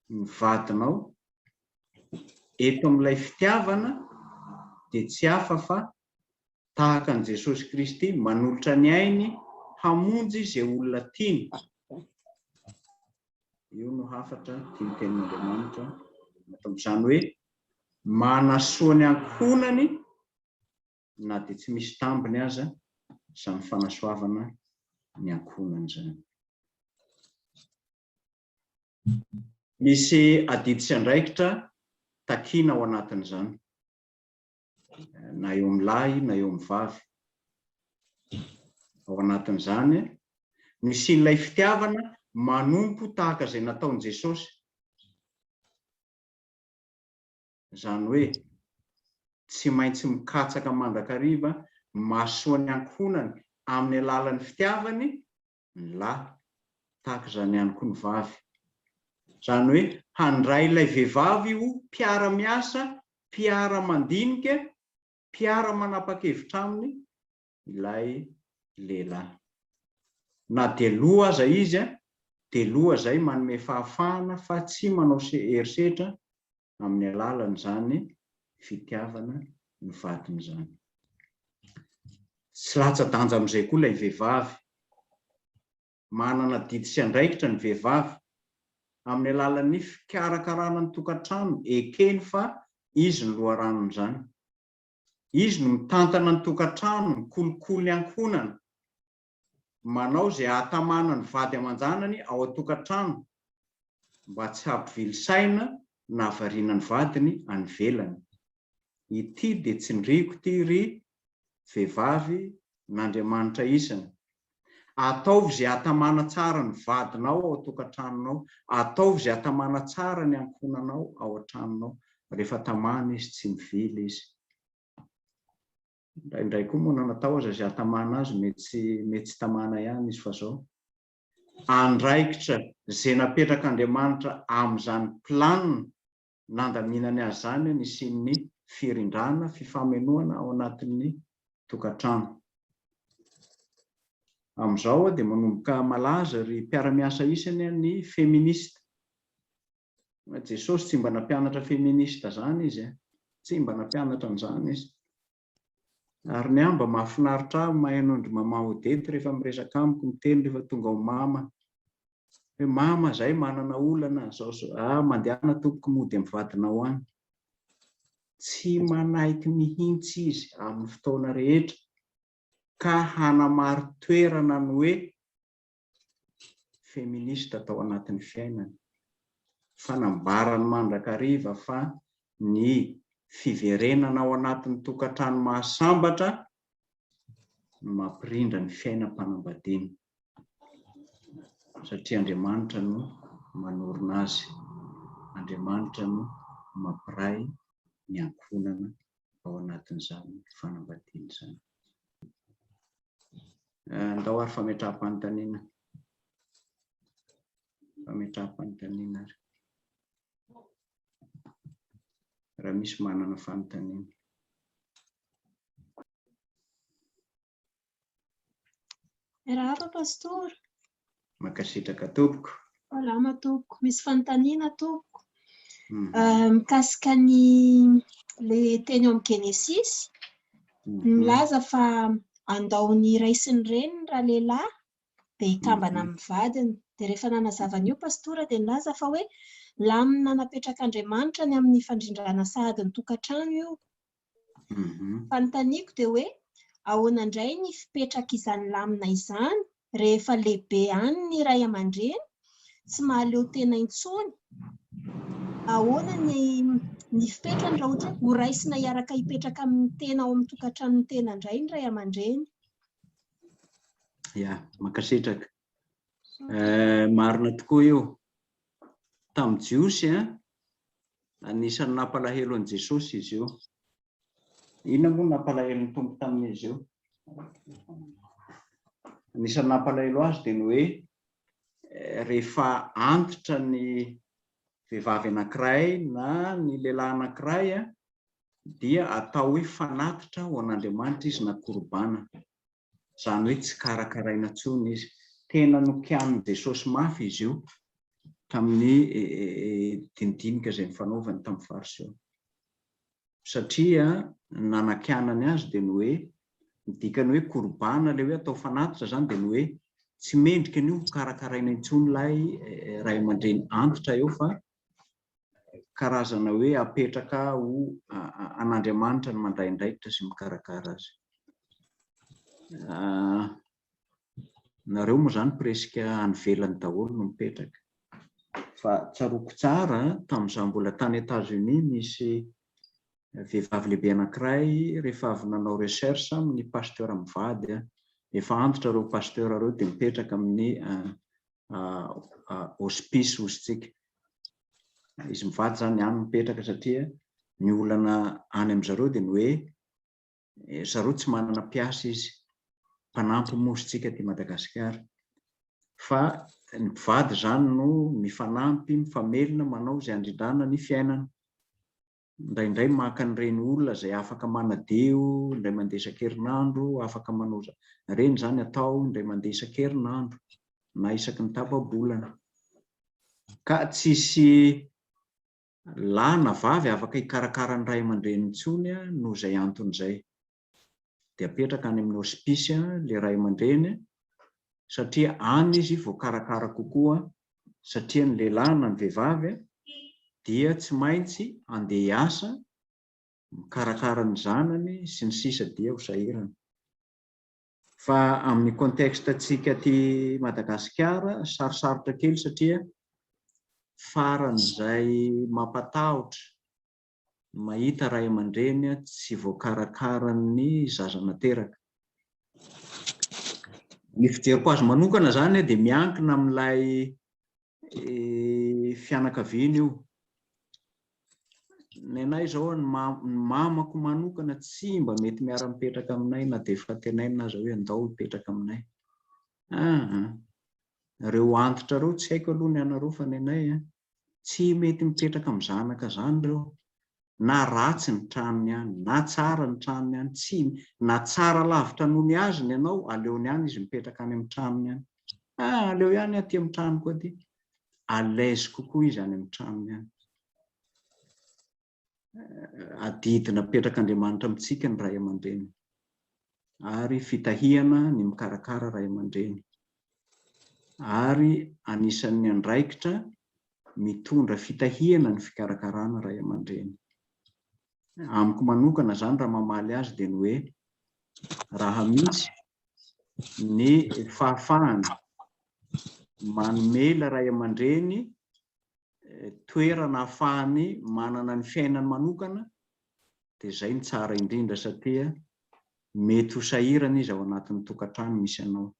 ny vadinao, eto amin'ilay fitiavana dia tsy hafa fa tahaka an' Jesosy Kristy manolotra ny ainy hamonjy izay olona tiany. Io no hafatra tiany tenin'Andriamanitra izany hoe manasoa ny ankohonany na dia tsy misy tambiny aza izany fanasoavana ny ankohonany zany. Misy adidy sy andraikitra takiana ao anatin'izany, na eo amin'ny lahy na eo amin'ny vavy. Ao anatin'izany misy ilay fitiavana manompo tahaka izay nataon'i Jesosy. Izany hoe tsy maintsy mikatsaka mandrakariva mahasoa ny ankohonany amin'ny alalan'ny fitiavany ny lahy, tahaka izany ihany koa ny vavy. Izany hoe handray ilay vehivavy ho mpiara-miasa, mpiara-mandinika, mpiara-manapa-kevitra aminy ilay lehilahy. Na dia loha aza izy dia loha izay manome fahafahana fa tsy manao herisetra amin'ny alalan'izany fitiavana ny vadiny izany. Tsy latsa-danja amin'izay koa ilay vehivavy. Manana didy sy andraikitra ny vehivavy amin'ny alalan'ny fikarakarana ny tokantrano, ekeny fa izy ny loharanony izany. Izy no mitantana ny tokantrano, mikolokolo ny ankohonana, manao izay ahatamana ny vady aman-janany ao an-tokantrano mba tsy hampivily saina na havariana ny vadiny any ivelany. Ity dia tsy ndriko ity ry vehivavy n'Andriamanitra isany. Ataovy izay ahatamana tsara ny vadinao ao an-tokantranonao, ataovy izay ahatamana tsara ny ankohonanao ao an-tranonao. Rehefa tamana izy tsy mivily izy. Indraindray koa moa nanatao aza izay ahatamana azy mety tsy tamana ihany izy fa zao. Andraikitra izay napetrak'Andriamanitra amin'izany planiny nandaminany azy zany ny sin'ny firindrana, fifamenoana ao anatin'ny tokantrano. Amin'izao dia manomboka malaza ry mpiara-miasa isany ny feminista. Jesosy tsy mba nampianatra feminista zany izy, tsy mba nampianatra an'izany izy. Ary ny mba mahafinaritra mahay nondry mamaodety rehefa miresaka amiko miteny rehefa tonga ao mama. Hoe mama zay manana olana zao mandehana tompoko mody amin'ny vadinao any. Tsy manaiky mihitsy izy amin'ny fotoana rehetra ka hanamary toerana ny hoe feminista atao anatin'ny fiainany. Fanambarany mandrakariva fa ny fiverenana ao anatin'ny tokantrano mahasambatra no mampirindra ny fiainam-panambadiana. Satria Andriamanitra no manorina azy. Andriamanitra no mampiray ny ankohonana ao anatin'izany fanambadiana izany. Andao ary fametraha-panontaniana. Fametraha-panontaniana ary. Raha misy manana fanontaniana. Raha pastor. Makasitraka tompoko. Salama tompoko. Misy fanontaniana tompoko. Mikasika ny le teny ao amin'ny Genesis. Milaza fa andaony iray sy ny reniny raha lehilahy dia hikambana amin'ny vadiny. Dia rehefa nanazava an'io pastora dia nilaza fa hoe lamina napetrak'Andriamanitra ny amin'ny fandrindrana sahady ny tokantrano io. Fanontaniako dia hoe ahoana indray ny fipetraka izany lamina izany rehefa lehibe any ny ray aman-dreny tsy mahaleo tena intsony. Ahoana ny fipetrany raha ohatra ho raisina hiaraka hipetraka amin'ny tena ao amin'ny tokantranony tena indray ny ray aman-dreny. Ya, makasitraka. Marina tokoa io. Tamin'ny Jiosy anisan'ny nampalahelo an'i Jesosy izy io. Inona moa nampalahelo ny tompo tamin'izy io? Anisany nampalahelo azy dia ny hoe rehefa antitra ny vehivavy anankiray na ny lehilahy anankiray dia atao hoe fanatitra ho an'Andriamanitra izy na korbana. Izany hoe tsy karakaraina intsony izy. Tena nokian'i Jesosy mafy izy io tamin'ny dindinika izay nifanaovany tamin'ny fariseo. Satria nanakianany azy dia ny hoe dikany hoe korbana ilay hoe atao fanatitra zany dia ny hoe tsy mendrika an'io karakaraina intsony ilay ray aman-dreny antitra eo fa karazana hoe apetraka ho an'Andriamanitra ny mandraindraikitra sy mikarakara azy. Nareo moa zany presque any ivelany daholo no mipetraka. Fa tsaroako tsara tamin'izaho mbola tany États-Unis misy vehivavy lehibe anankiray rehefa avy nanao recherche amin'ny pasteur mivady efa antitra ireo pasteur ireo dia mipetraka amin'ny hospice hozy tsika. Izy mivady zany any mipetraka satria ny olana any amin'izareo dia ny hoe zareo tsy manana mpiasa izy, mpanampy moa isika aty Madagasikara. Fa ny mpivady zany no mifanampy, mifamelona, manao izay andrindrana ny fiainana. Indraindray maka an'ireny olona izay afaka manadeo, indray mandeha isan-kerinandro, afaka manao ireny zany atao indray mandeha isan-kerinandro na isaky ny tapa-bolana. Ka tsisy lahy na vavy afaka hikarakara ny ray aman-dreny intsony noho izay anton'izay. Dia apetraka any amin'ny hospice ilay ray aman-dreny satria any izy voakarakara kokoa, satria ny lehilahy na ny vehivavy dia tsy maintsy andeha hiasa, mikarakara ny zanany sy ny sisa dia ho sahirana. Fa amin'ny contexte antsika aty Madagasikara sarosarotra kely satria faran'izay mampatahotra mahita ray aman-dreny tsy voakarakara ny zaza nateraka. Ny fijeriko azy manokana zany dia miankina amin'ilay fianakaviana io. Ny anay izao ny mamako manokana tsy mba mety miara-mipetraka aminay na dia efa tenaina aza hoe andao hipetraka aminay. Ireo antitra ireo tsy haiko aloha ny anareo fa ny anay tsy mety mipetraka amin'ny zanaka zany ireo. Na ratsy ny tranony any, na tsara ny tranony any, tsy na tsara lavitra noho ny azy ny ianao, aleony any izy mipetraka any amin'ny tranony any. Aleo ihany aty amin'ny tranoko aty. Alaise kokoa izy any amin'ny tranony any. Adidina petrak'Andriamanitra amintsika ny ray aman-dreny. Ary fitahiana ny mikarakara ray aman-dreny. Ary anisan'ny andraikitra mitondra fitahiana ny fikarakarana ray aman-dreny. Amiko manokana zany raha mamaly azy dia ny hoe raha misy ny fahafahana manomela ray aman-dreny toerana ahafahany manana ny fiainany manokana dia izay ny tsara indrindra satria mety ho sahirana izy ao anatin'ny tokantrano misy anao.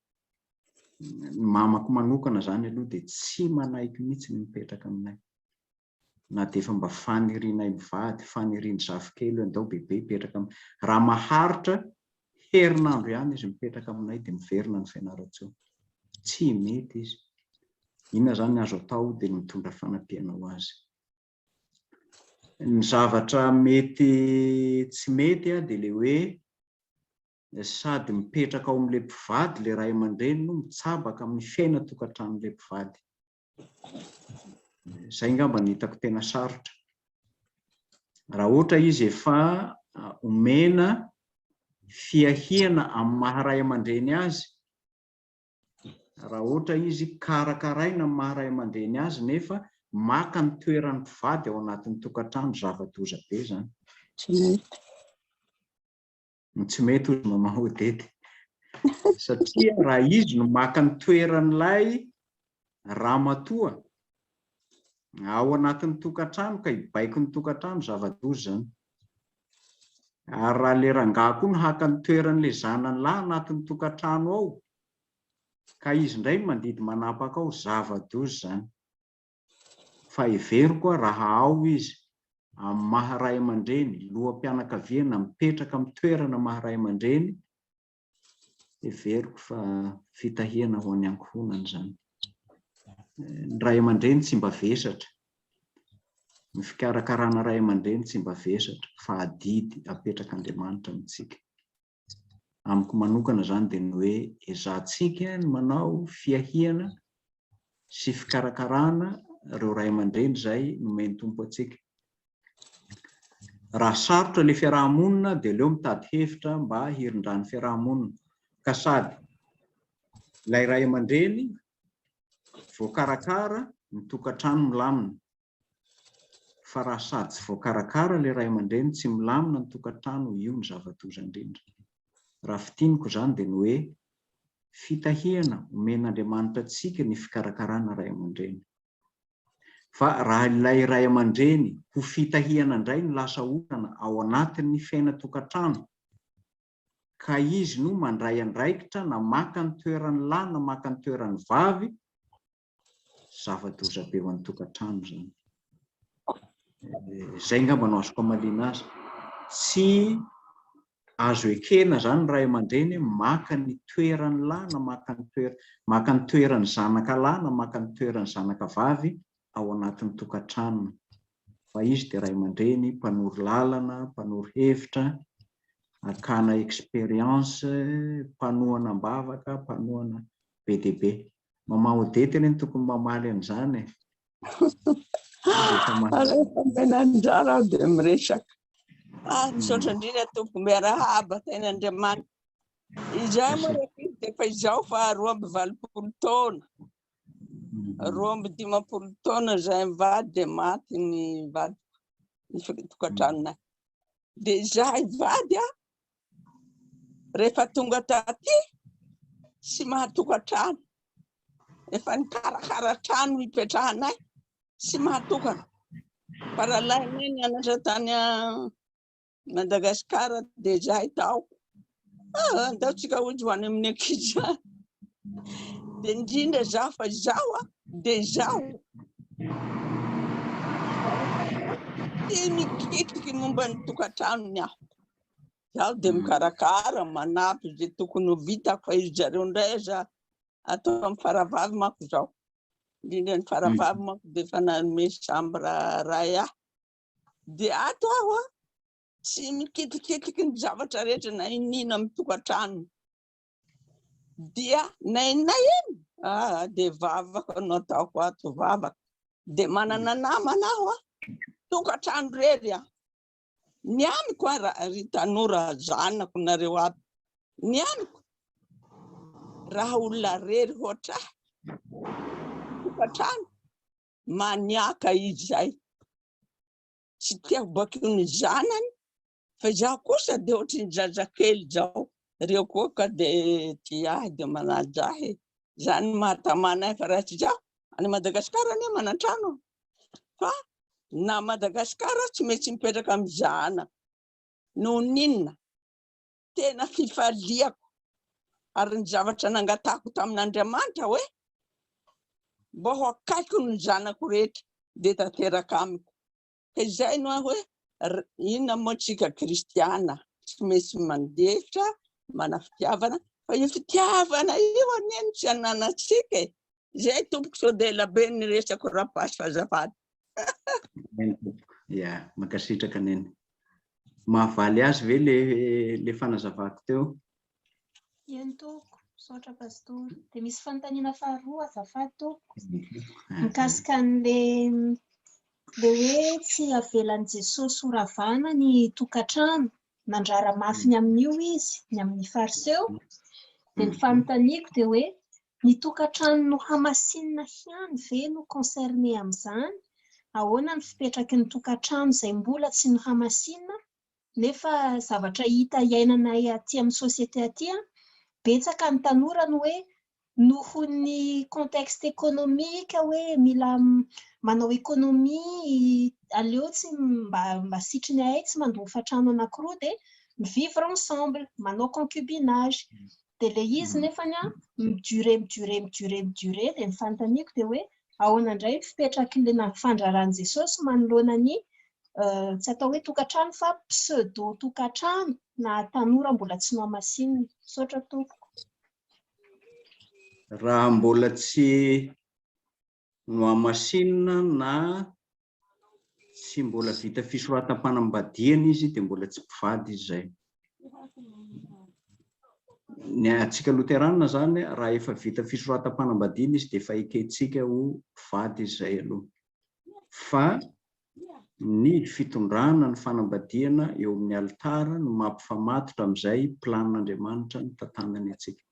Ny mamako manokana zany aloha dia tsy manaiky mihitsy ny mipetraka aminay. Na dia efa mba fanirianay mivady, faniriany zafikely andao bebe hipetraka aminay. Raha maharitra herinandro ihany izy mipetraka aminay dia miverina ny fianarantsoa. Tsy mety izy. Inona zany ny azo atao dia mitondra fanampiana ho azy. Ny zavatra mety tsy mety dia ilay hoe sady mipetraka ao amin'ilay mpivady ilay ray aman-dreny no mitsabaka amin'ny fiaina tokantranon'ilay mpivady. Izay ngamba ny hitako tena sarotra. Raha ohatra izy efa omena fiahiana amin'ny maharay aman-dreny azy, raha ohatra izy karakaraina amin'ny maharay aman-dreny azy nefa maka ny toeran'ny mpivady ao anatin'ny tokantrano, zava-doza be zany. Tsy mety ozy mama Odety. Satria raha izy no maka ny toeran'ilay ramatoa ao anatin'ny tokantrano ka hibaiko ny tokantrano, zava-doza zany. Ary raha ilay rangahy koa no haka ny toeran'ilay zanany lahy anatin'ny tokantrano ao ka izy indray mandidy manapaka ao, zava-doza zany. Fa heveriko raha ao izy amin'ny maharay aman-dreny, loham-pianakaviana mipetraka amin'ny toerana maharay aman-dreny, everiko fa fitahiana ho any ankohonana zany. Ny ray aman-dreny tsy mba vesatra, ny fikarakarana ray aman-dreny tsy mba vesatra, fa adidy apetraka Andriamanitra amintsika. Amiko manokana zany dia ny hoe ezahantsika ny manao fiahiana sy fikarakarana ireo ray aman-dreny izay nomeny tompo antsika. Raha sarotra ilay fiarahamonina dia leo mitady hevitra mba hirindrany fiarahamonina, ka sady ilay ray aman-dreny voakarakara ny tokantrano milamina, fa raha sady tsy voakarakara ilay ray aman-dreny tsy milamina ny tokantrano, io ny zava-doza indrindra. Raha fitiniko zany dia ny hoe fitahiana omen'Andriamanitra antsika ny fikarakarana ray aman-dreny. Fa raha ilay ray aman-dreny ho fitahiana indray ny lasa olana ao anatin'ny fiaina tokantrano, ka izy no mandray andraikitra na maka ny toeran'ny lahy na maka ny toeran'ny vavy, zava-doza be ho an'ny tokantrano zany. Zay ngamba no azoko amaliana azy. Tsy azo ekena zany ny ray aman-dreny maka ny toeran'ny lahy na maka ny toeran'ny zanaka lahy na maka ny toeran'ny zanaka vavy ao anatin'ny tokantrano. Fa izy dia ray aman-dreny mpanoro lalana, mpanoro hevitra, akana expérience, mpanohana ambavaka, mpanohana be dia be. Mama Odety ny tokony mamaly an'izany. Rehefa menandrara dia miresaka. Misaotra indrindra tompo miarahaba ten'Andriamanitra. Izay moa rehefa dia efa izao fa 2 taona. 2 taona izay mivady dia maty ny vady ny tokantranonay. Dia izahay vady rehefa tonga taty sy mahatokantrano. Efa nikarakara trano hipetrahanay sy mahatokana. Fa raha lainay nianatra tany Madagasikara dia izahay tao. Andaontsika hoy ho any amin'ny ankizy. Dia indrindra zaho fa izaho dia izaho tsy mikitiky momba ny tokantranony aho. Zaho dia mikarakara, manampy izay tokony ho vitako, fa izy zareo indray aza atao amin'ny faravavy manko izao. Indrindra ny faravavy manko dia efa nanome chambre ray aho. Dia ato aho tsy mikitikitiky ny zavatra rehetra na inona amin'ny tokantrano. Dia nainay eny dia vavaka no ataoko ato, vavaka. Dia manana namana aho tokantrano rery ny amiko ry tanora zanako nareo aby. Ny amiko raha olona rery ohatra tokantrano maniaka izy zay. Tsy tiako bakeo ny zanany, fa izaho kosa dia ohatry ny zazakely zao. Reo koa ka dia tia dia manaja zany mahatamanay. Fa raha tsy izaho any Madagasikara anie manan-trano, fa na Madagasikara tsy maintsy mipetraka amin'ny zanaka. Noho ninona tena fifaliako ary ny zavatra nangatako tamin'Andriamanitra hoe mba ho akaiko ny zanako rehetra dia tanteraka amiko. Izay no hoe inona moa tsika kristiana tsy maintsy mandefitra, mana fitiavana, fa io fitiavana io anieny tsy ananatsika. Zay tompoko sao dia elabe ny resako rapasy fazafady. Ya, makasitraka neny. Mahavaly azy ve le fanazavako teo? Eny toko, misaotra pastor. Dia misy fanontaniana faharoa azafady toko. Mikasika an'le hoe tsy avelan'i Jesosy ho ravana ny tokantrano, nandrara mafiny amin'io izy, ny amin'ny fariseo. Dia ny fanontaniako dia hoe ny tokantrano no hamasinina ihany ve no concerné amin'izany? Ahoana ny fipetraky ny tokantrano izay mbola tsy no hamasinina? Nefa zavatra hita iainanay aty amin'ny sosiete aty, betsaka ny tanora no hoe noho ny contexte économique hoe mila manao économie, aleo tsy mba sitriny ahy tsy mandofa trano anankiroa dia vivre ensemble, manao concubinage. Dia le izy nefany midure. Dia ny fanontaniako dia hoe ahoana indray fipetraky le fandraran'i Jesosy manoloana ny tsy atao hoe tokantrano fa pseudo tokantrano na tanora mbola tsy nohamasinina misaotra tompoko. Raha mbola tsy nohamasinina na tsy mbola vita fisoratam-panambadiana izy dia mbola tsy mpivady izy zay. Ny antsika loterana zany raha efa vita fisoratam-panambadiana izy dia efa eketsika ho mpivady izy zay aloha. Fa ny fitondrana ny fanambadiana eo amin'ny alitara no mampifamatotra amin'izay planin'Andriamanitra ny tantanany antsika.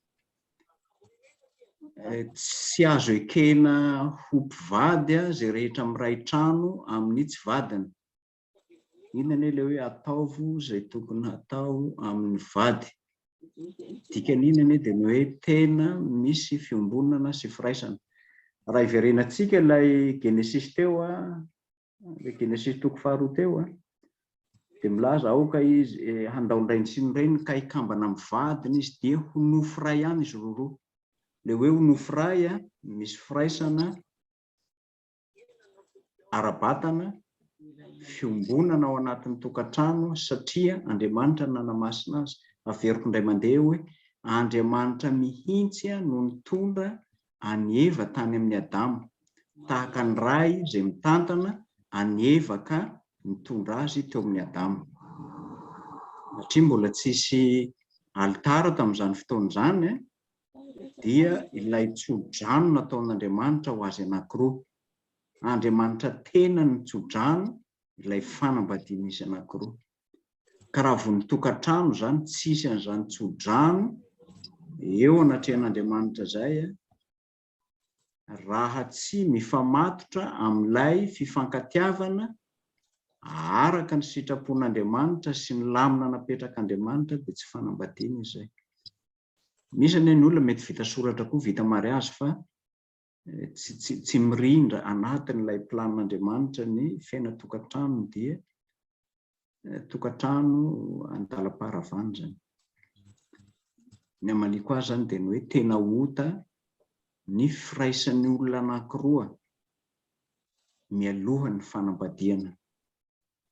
Tsy azo ekena ho mpivady zay rehetra miray trano amin'ny tsy vadiny. Inona ilay hoe ataovo izay tokony hatao amin'ny vady. Dikan'inona dia ny hoe tena misy fiombonana sy firaisana. Raha iverenantsika ilay Genesis teo ilay Genesis 2:2 teo dia milaza aoka izy handaondrainy sy noreny ka ikambana amin'ny vadiny izy dia ho nofo iray ihany izy roa. Ilay hoe ho nofo iray misy firaisana, ara-batana, fiombonana ao anatin'ny tokantrano satria Andriamanitra nanamasina azy. Averiko indray mandeha hoe Andriamanitra mihitsy no nitondra any Eva tany amin'ny Adamo, tahaka ny ray izay mitantana any Eva ka nitondra azy teo amin'ny Adamo. Satria mbola tsisy alitara tamin'izany fotoana izany dia ilay tsodrano nataon'Andriamanitra ho azy anankiroa. Andriamanitra tena ny tsodrano ilay fanambadiana izy anankiroa. Ka raha vao ny tokantrano zany tsisy an'izany tsodrano eo anatrehan'Andriamanitra izay raha tsy mifamatotra amin'ilay fifankatiavana araka ny sitrapon'Andriamanitra sy ny lamina napetrak'Andriamanitra dia tsy fanambadiana izay. Misy ny olona mety vita soratra koa vita mariazy fa tsy mirindra anatin'ilay planin'Andriamanitra ny fiaina tokantrano dia tokantrano andalam-paharavana zany. Ny amaliko azy zany dia ny hoe tena ota ny firaisan'ny olona anankiroa mialohan'ny fanambadiana.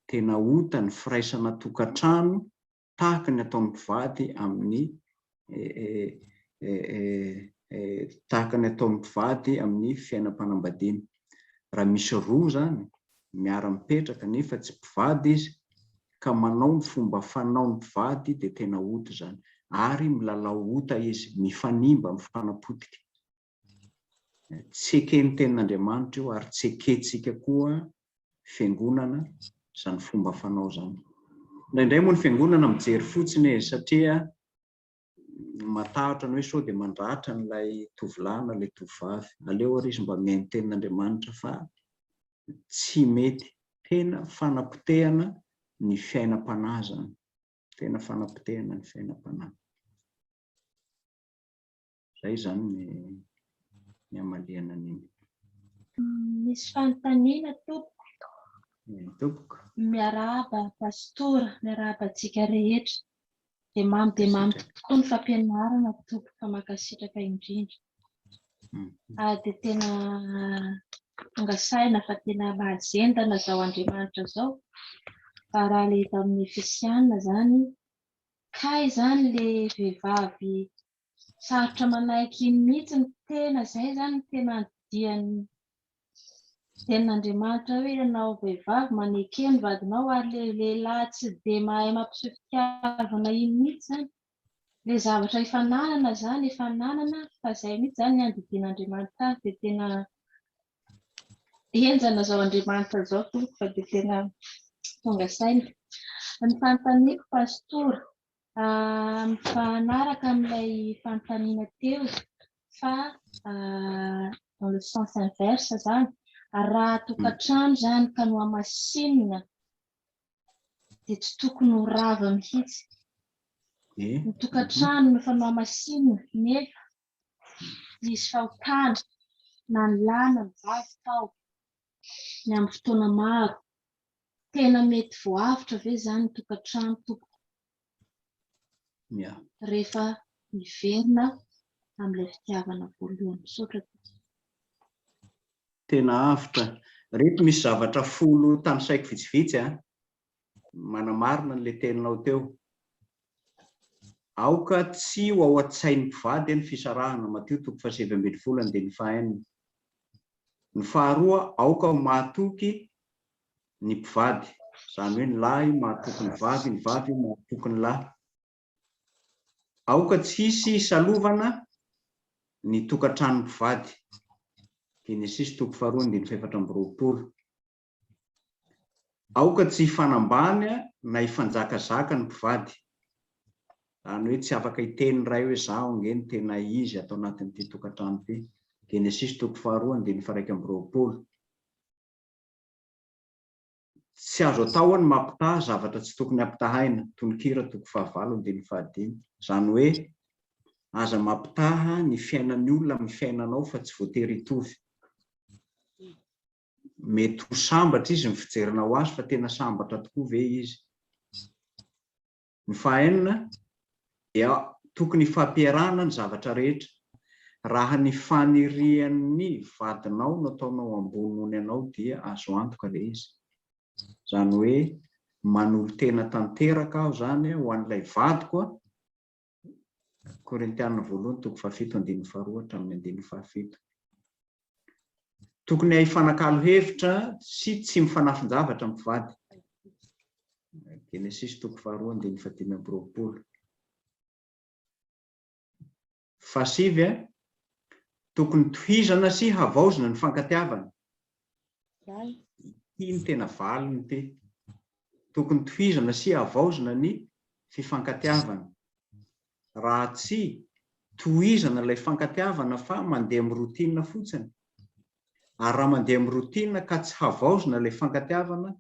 Tena ota ny firaisana tokantrano tahaka ny ataon'ny mpivady amin'ny tahaka ny ataon'ny mpivady amin'ny fiainam-panambadiana. Raha misy roa zany miara-mipetraka nefa tsy mpivady izy ka manao ny fomba fanaon'ny mpivady dia tena ota zany, ary milalao ota izy, mifanimba, mifanapotika. Tsy eken'ny tenin'Andriamanitra io ary tsy ekentsika koa fiangonana izany fomba fanao zany. Indraindray moa ny fiangonana mijery fotsiny satria matahotra ny hoe sao dia mandratra n'ilay tovolahy na ilay tovovavy. Aleo ary izy mba mihaino tenin'Andriamanitra fa tsy mety. Tena fanapotehana ny fiainam-panahy zany. Tena fanapotehana ny fiainam-panahy. Izay zany ny amaliana an'iny. Misy fanontaniana tompoko. Tompoko. Miarahaba pastora, miarahaba antsika rehetra. Dia mamy tokoa ny fampianarana tompoko makasitraka indrindra. Dia tena tonga saina fa tena mahazendana zao Andriamanitra zao. Raha ilay tamin'ny Efisiana zany, kay zany ilay vehivavy sarotra manaiky mihitsy ny tena izay zany tena dian'ny tenin'Andriamanitra hoe ianao vehivavy manekeny vadinao ary ilay lehilahy tsy dia mahay mampiseho fitiavana iny mihitsy zany. Ilay zavatra ifananana zany ifananana fa izay mihitsy zany ny andidian'Andriamanitra azy dia tena henjana zao Andriamanitra zao tompoko fa dia tena tonga saina. Ny fanontaniako pastora mifanaraka amin'ilay fanontaniana teo fa dans le sens inverse zany, raha tokantrano zany ka nohamasinina dia tsy tokony ho rava mihitsy. Ny tokantrano no fa nohamasinina nefa misy fahotana na ny lahy na ny vavy tao ny amin'ny fotoana maro. Tena mety voavitra ve zany ny tokantrano tompoko rehefa miverina amin'ilay fitiavana voalohany? Misaotra. Tena avitra reto misy zavatra folo tany saiko vitsivitsy manamarina n'le teninao teo. Aoka tsy ho ao an-tsain'ny mpivady ny fisarahana, Mateo 7:20-9. Ny faharoa, aoka ho mahatoky ny mpivady, izany hoe ny lahy mahatoky ny vavy mahatoky ny lahy. Aoka tsy hisy salovana ny tokantranon'ny mpivady, Genesis 2:2-4. Aoka tsy hifanambany na hifanjakazaka ny mpivady, izany hoe tsy afaka hiteny ray hoe zaho ngeny tena izy atao anatin'ity tokantrano ity, Genesis 2:1-1. Tsy azo atao ny mampitaha zavatra tsy tokony hampitahaina, Tononkira 5:5-5. Izany hoe aza mampitaha ny fiainan'ny olona amin'ny fiainanao fa tsy voatery hitovy. Mety ho sambatra izy ny fijerinao azy fa tena sambatra tokoa ve izy. Ny fahaenina dia tokony fampiarahana ny zavatra rehetra. Raha ny fanirian'ny vadinao no ataonao ambony ianao dia azo antoka le izy. Izany hoe manolo tena tanteraka aho zany ho an'ilay vadiko. Korintiana 1:7-2-5. Tokony hifanakalo hevitra sy tsy mifanafinjavatra mpivady, Genesis 2:2-5. Fasivy, tokony tohizana sy havaozina ny fankatiavana. Iny tena valiny ty. Tokony tohizana sy havaozina ny fifankatiavana. Raha tsy tohizana ilay fankatiavana fa mandeha amin'ny rotina fotsiny, ary raha mandeha amin'ny rotina ka tsy havaozina ilay fankatiavana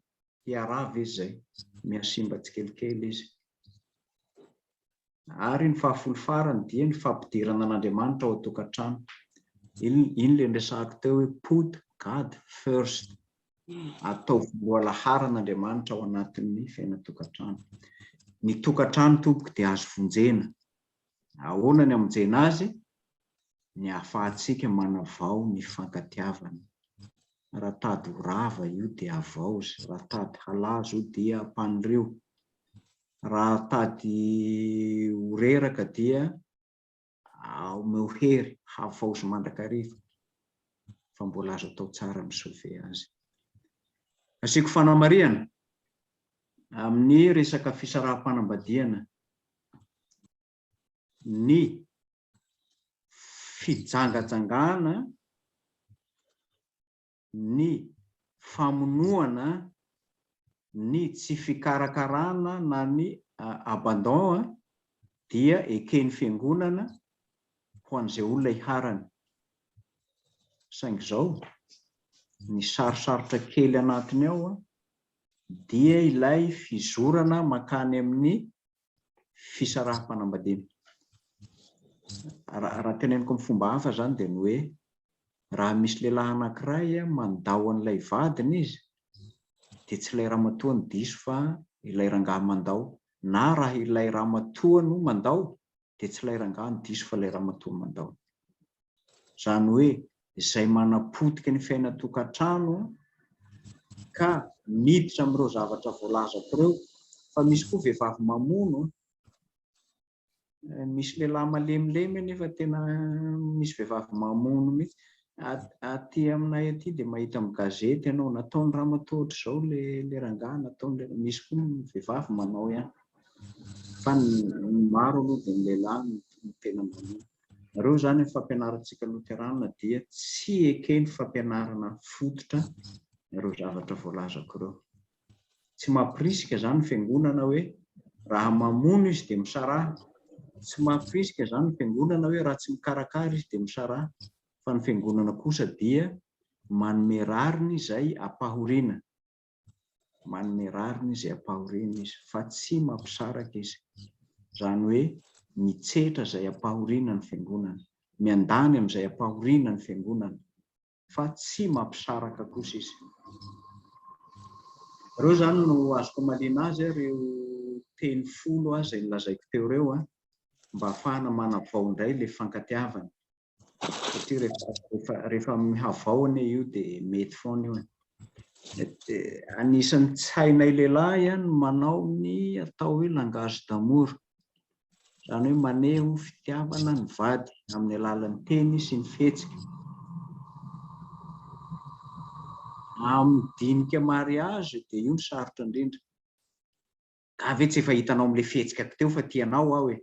dia rava izy zay, mihasimba tsikelikely izy. Ary ny fahafolo farany dia ny fampidirana an'Andriamanitra ao an-tokantrano. Iny le resahako teo hoe put God first, atao voalohara an'Andriamanitra ao anatin'ny fiainan-tokantrano. Ny tokantrano tompoko dia azo vonjena. Ahoana ny hamonjena azy? Ny ahafahantsika manavao ny fankatiavana. Raha tady ho rava io dia havaozy, raha tady halazo dia hampanireo, raha tady ho reraka dia omeo hery, havaozy mandrakariva, fa mbola azo atao tsara misove azy. Asiako fanamarihana amin'ny resaka fisaraha-panambadiana, ny fijangajangana, ny famonoana, ny tsy fikarakarana na ny abandon dia eken'ny fiangonana ho an'izay olona iharany. Saingy izao ny sarosarotra kely anatiny ao dia ilay fizorana makany amin'ny fisaraha-panambadiana. Raha teneniko amin'ny fomba hafa zany dia ny hoe raha misy lehilahy anankiray mandao an'ilay vadiny izy dia tsy ilay ramatoa ny diso fa ilay rangahy mandao, na raha ilay ramatoa no mandao dia tsy ilay rangahy ny diso fa ilay ramatoa mandao. Izany hoe izay manapotika ny fiainan-tokantrano ka miditra amin'ireo zavatra voalazako ireo. Fa misy koa vehivavy mamono, misy lehilahy malemilemy nefa tena misy vehivavy mamono mihitsy. Aty aminay aty dia mahita amin'ny gazety ianao, nataony ramatoa ohatr'izao le rangahy, nataony misy koa vehivavy manao ihany. Fa ny maro aloha dia ny lehilahy no tena mamono. Ireo zany ny fampianarantsika loterana dia tsy ekeny fampianarana fototra ireo zavatra voalazako ireo. Tsy mampirisika zany ny fiangonana hoe raha mamono izy dia misaraha. Tsy mampirisika zany ny fiangonana hoe raha tsy mikarakara izy dia misaraha. Fa ny fiangonana kosa dia manome rariny izay ampahoriana. Manome rariny izay ampahoriana izy, fa tsy mampisaraka izy. Izany hoe mitsetra izay ampahoriana ny fiangonana, miandany amin'izay ampahoriana ny fiangonana, fa tsy mampisaraka kosa izy. Ireo zany no azoko mahaliana azy ireo teny folo izay nilazaiko teo ireo mba ahafahana manavao indray ilay fankatiavana. Satria rehefa mihavaoana io dia mety foana io. Anisan'ny tsainay lehilahy no manao ny atao hoe langage d'amour. Zany hoe maneho fitiavana ny vady amin'ny alalan'ny teny sy ny fihetsika. Amin'ny dinika mariage dia io ny sarotra indrindra. Ka ve tsy efa hitanao amin'ilay fihetsika teo fa tianao aho hoe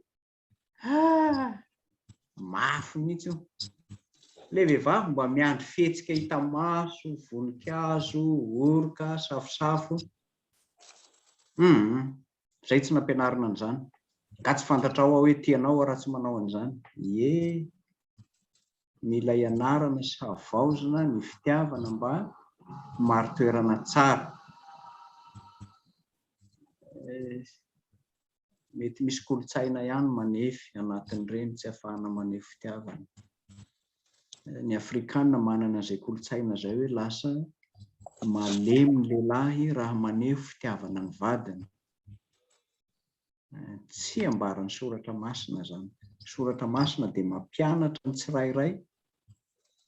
mafy mihitsy io. Ilay vehivavy mba miandry fihetsika hita maso, voninkazo, orika, safosafo. Izay tsy nampianarina an'izany. Ka tsy fantatrao aho hoe tianao raha tsy manao an'izany. Mila ianarana sy havaozana ny fitiavana mba maro toerana tsara. Mety misy kolontsaina ihany manefy anatin'ireny tsy ahafahana manefy fitiavana. Ny Afrikana manana izay kolontsaina izay hoe lasa malemy ny lehilahy raha manefy fitiavana ny vadiny. Tsy ambaran'ny soratra masina zany. Soratra masina dia mampianatra ny tsirairay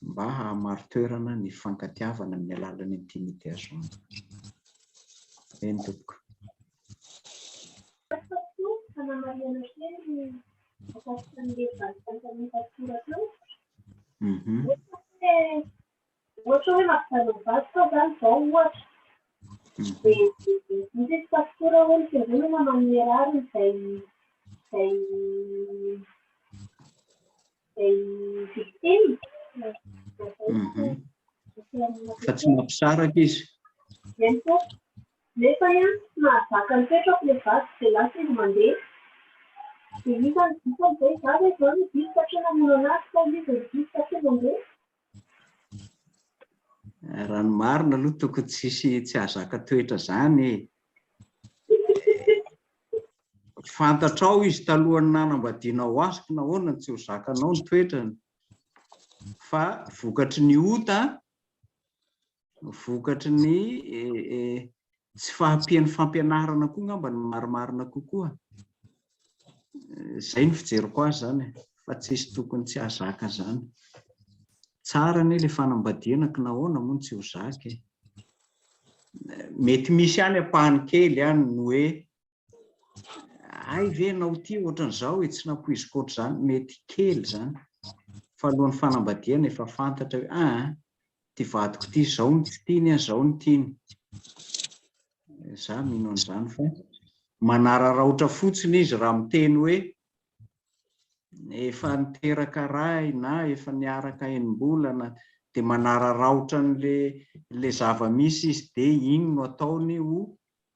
mba hahamaro toerana ny fankatiavana amin'ny alalan'ny intimité-zao. Eny tompoko. Ohatra hoe mampifanao vasoka zany zao ohatra. Misy pastora hono fiangonana manerary izay victime. Fa tsy mampisaraka izy. Nefa mahazaka ny petrako ilay vaso dia lasa izy mandeha. Dia isany izay zany hoe zao ny diso satria namono anazy fa izy ny diso satria mandeha. Raha ny marina aloha tokony tsy ahazaka toetra zany. Fantatrao izy talohany nanambadianao azy ka nahoana tsy ho zakanao ny toetrany. Fa vokatry ny ota, vokatry ny tsy fahampian'ny fampianarana koa ngamba ny marimarina kokoa. Izay ny fijeriko azy zany. Fa tsisy tokony tsy ahazaka zany. Tsara ny ilay fanambadiana ka nahoana moa tsy ho zaka. Mety misy ihany ampahany kely ihany no hoe ay ve nao ty ohatran'izao tsy nampoiziko ohatr'izany. Mety kely zany. Fa alohan'ny fanambadiana efa fantatra hoe ty vadiko ty zao ny tsy tiany zao ny tiany. Za mino an'izany fa manararaotra fotsiny izy raha miteny hoe efa niteraka ray na efa niaraka enim-bolana dia manararaotra le zava-misy izy dia iny no ataony ho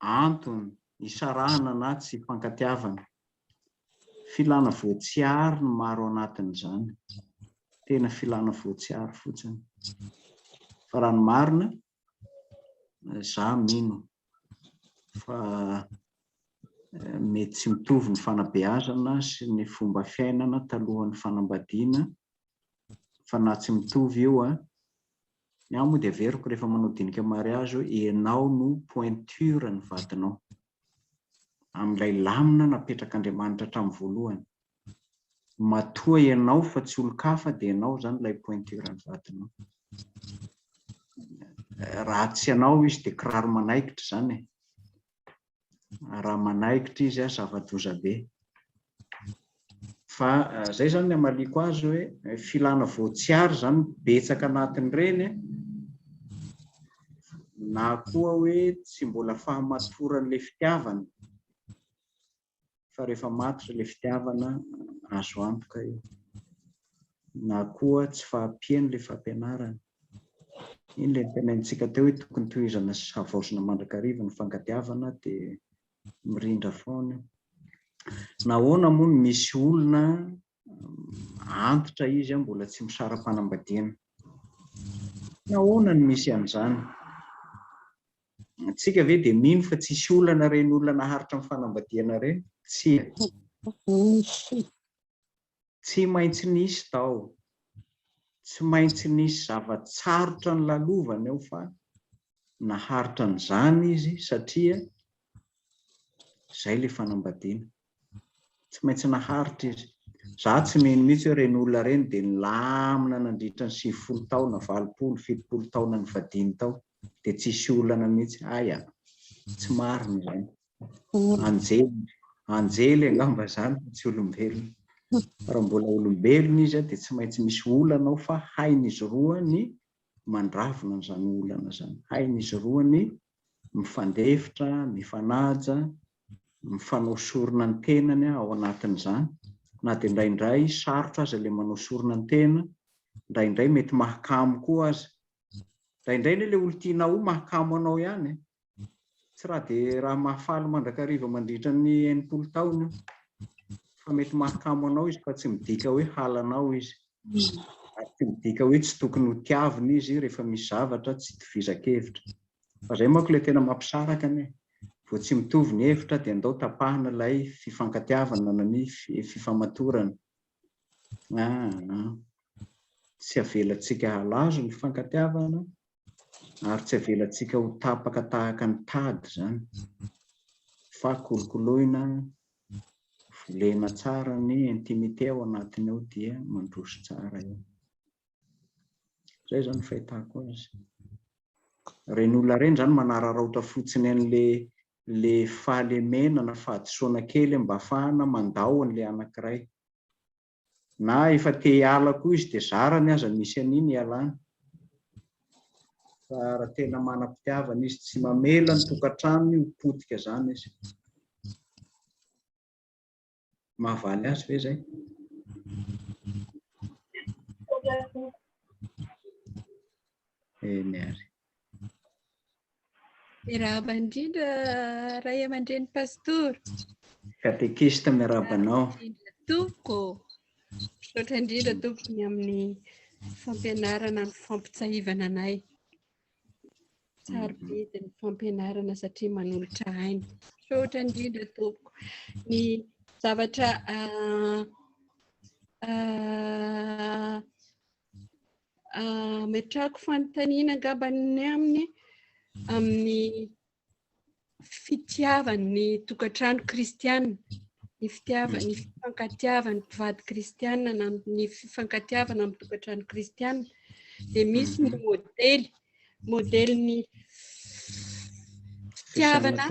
antony hisarahana na tsy fankatiavana. Filana voatsiary no maro anatin'izany. Tena filana voatsiary fotsiny. Fa raha ny marina, za mino fa mety tsy mitovy ny fanabeazana sy ny fomba fiainana talohan'ny fanambadiana. Fa na tsy mitovy io ny aho moa dia averiko rehefa manao dinika mariage hoe ianao no pointure ny vadinao. Amin'ilay lamina napetrak'Andriamanitra hatramin'ny voalohany. Matoa ianao fa tsy olon-kafa dia ianao zany ilay pointure ny vadinao. Raha tsy ianao izy dia kiraro manaikitra zany. Raha manaikitra izy zava-doza be. Fa izay zany ny amaliko azy hoe filana voatsiary zany betsaka anatin'ireny na koa hoe tsy mbola fahamatoran'ilay fitiavana. Fa rehefa matotra ilay fitiavana azo antoka io. Na koa tsy fahampian'ilay fampianarana. Iny ilay tenaintsika teo hoe tokony tohizana sy havaozana mandrakariva ny fankatiavana dia mirindra foana. Nahoana moa no misy olona antitra izy mbola tsy misara-panambadiana. Nahoana no misy an'izany? Tsika ve dia mino fa tsisy olana reny olona naharitra amin'ny fanambadiana reny? Tsy maintsy nisy tao. Tsy maintsy nisy zavatsarotra ny lalovana eo fa naharitra an'izany izy satria izay ilay fanambadiana. Tsy maintsy naharitra izy. Za tsy mino mihitsy hoe reny olona reny dia nilamina nandritra ny 70 taona, 70, 70 taona ny vadiany tao. dia tsisy olana mihitsy. Aya, tsy marina zany. Anjely angamba zany tsy olombelona. Raha mbola olombelona izy dia tsy maintsy misy olana ao, fa hain'izy roa ny mandravona n'izany olana zany. Hain'izy roa ny mifandefitra, mifanaja, mifanao sorona ny tenany ao anatin'izany. Na dia indraindray sarotra aza ilay manao sorona ny tena, indraindray mety mahakamo koa aza. Indraindray ilay olo tiana ho mahakamo anao ihany. Tsy raha dia raha mahafaly mandrakariva mandritra ny 80 taona, fa mety mahakamo anao izy fa tsy midika hoe halanao izy. Ary tsy midika hoe tsy tokony ho tiavina izy rehefa misy zavatra tsy tovizan-kevitra. Fa izay manko ilay tena mampisaraka ne. Vao tsy mitovy ny hevitra dia andao tapahana ilay fifankatiavana na ny fifamatorana. Tsy avelantsika halazo ny fifankatiavana, ary tsy avelantsika ho tapaka tahaka ny tady zany. Fa kolokoloina, volena tsara ny intimité ao anatiny ao dia mandroso tsara eo. Zay zany fahitako azy. Reny olona reny zany manararaotra fotsiny an'le fahalemena na fahadisoana kely mba ahafahana mandao an'ilay anankiray. Na efa te hiala koa izy dia zarany aza misy an'iny ialana. Fa raha tena manam-pitiavana izy tsy mamela ny tokantrano ho potika zany izy. Mahavaly azy ve zay? Eny ary. Miarahaba indrindra ray aman-dreny pastor. Katekista miarabanao. Tompo. Misaotra indrindra tompony amin'ny fampianarana ny fampitsahivana anay. Tsara be ny fampianarana satria manolotra ainy. Misaotra indrindra tompoko. Ny zavatra metrako fanontaniana angambany amin'ny fitiavan'ny tokantrano kristiana, ny fifankatiavan'ny mpivady kristiana na ny fifankatiavana amin'ny tokantrano kristiana dia misy ny modeliny fitiavana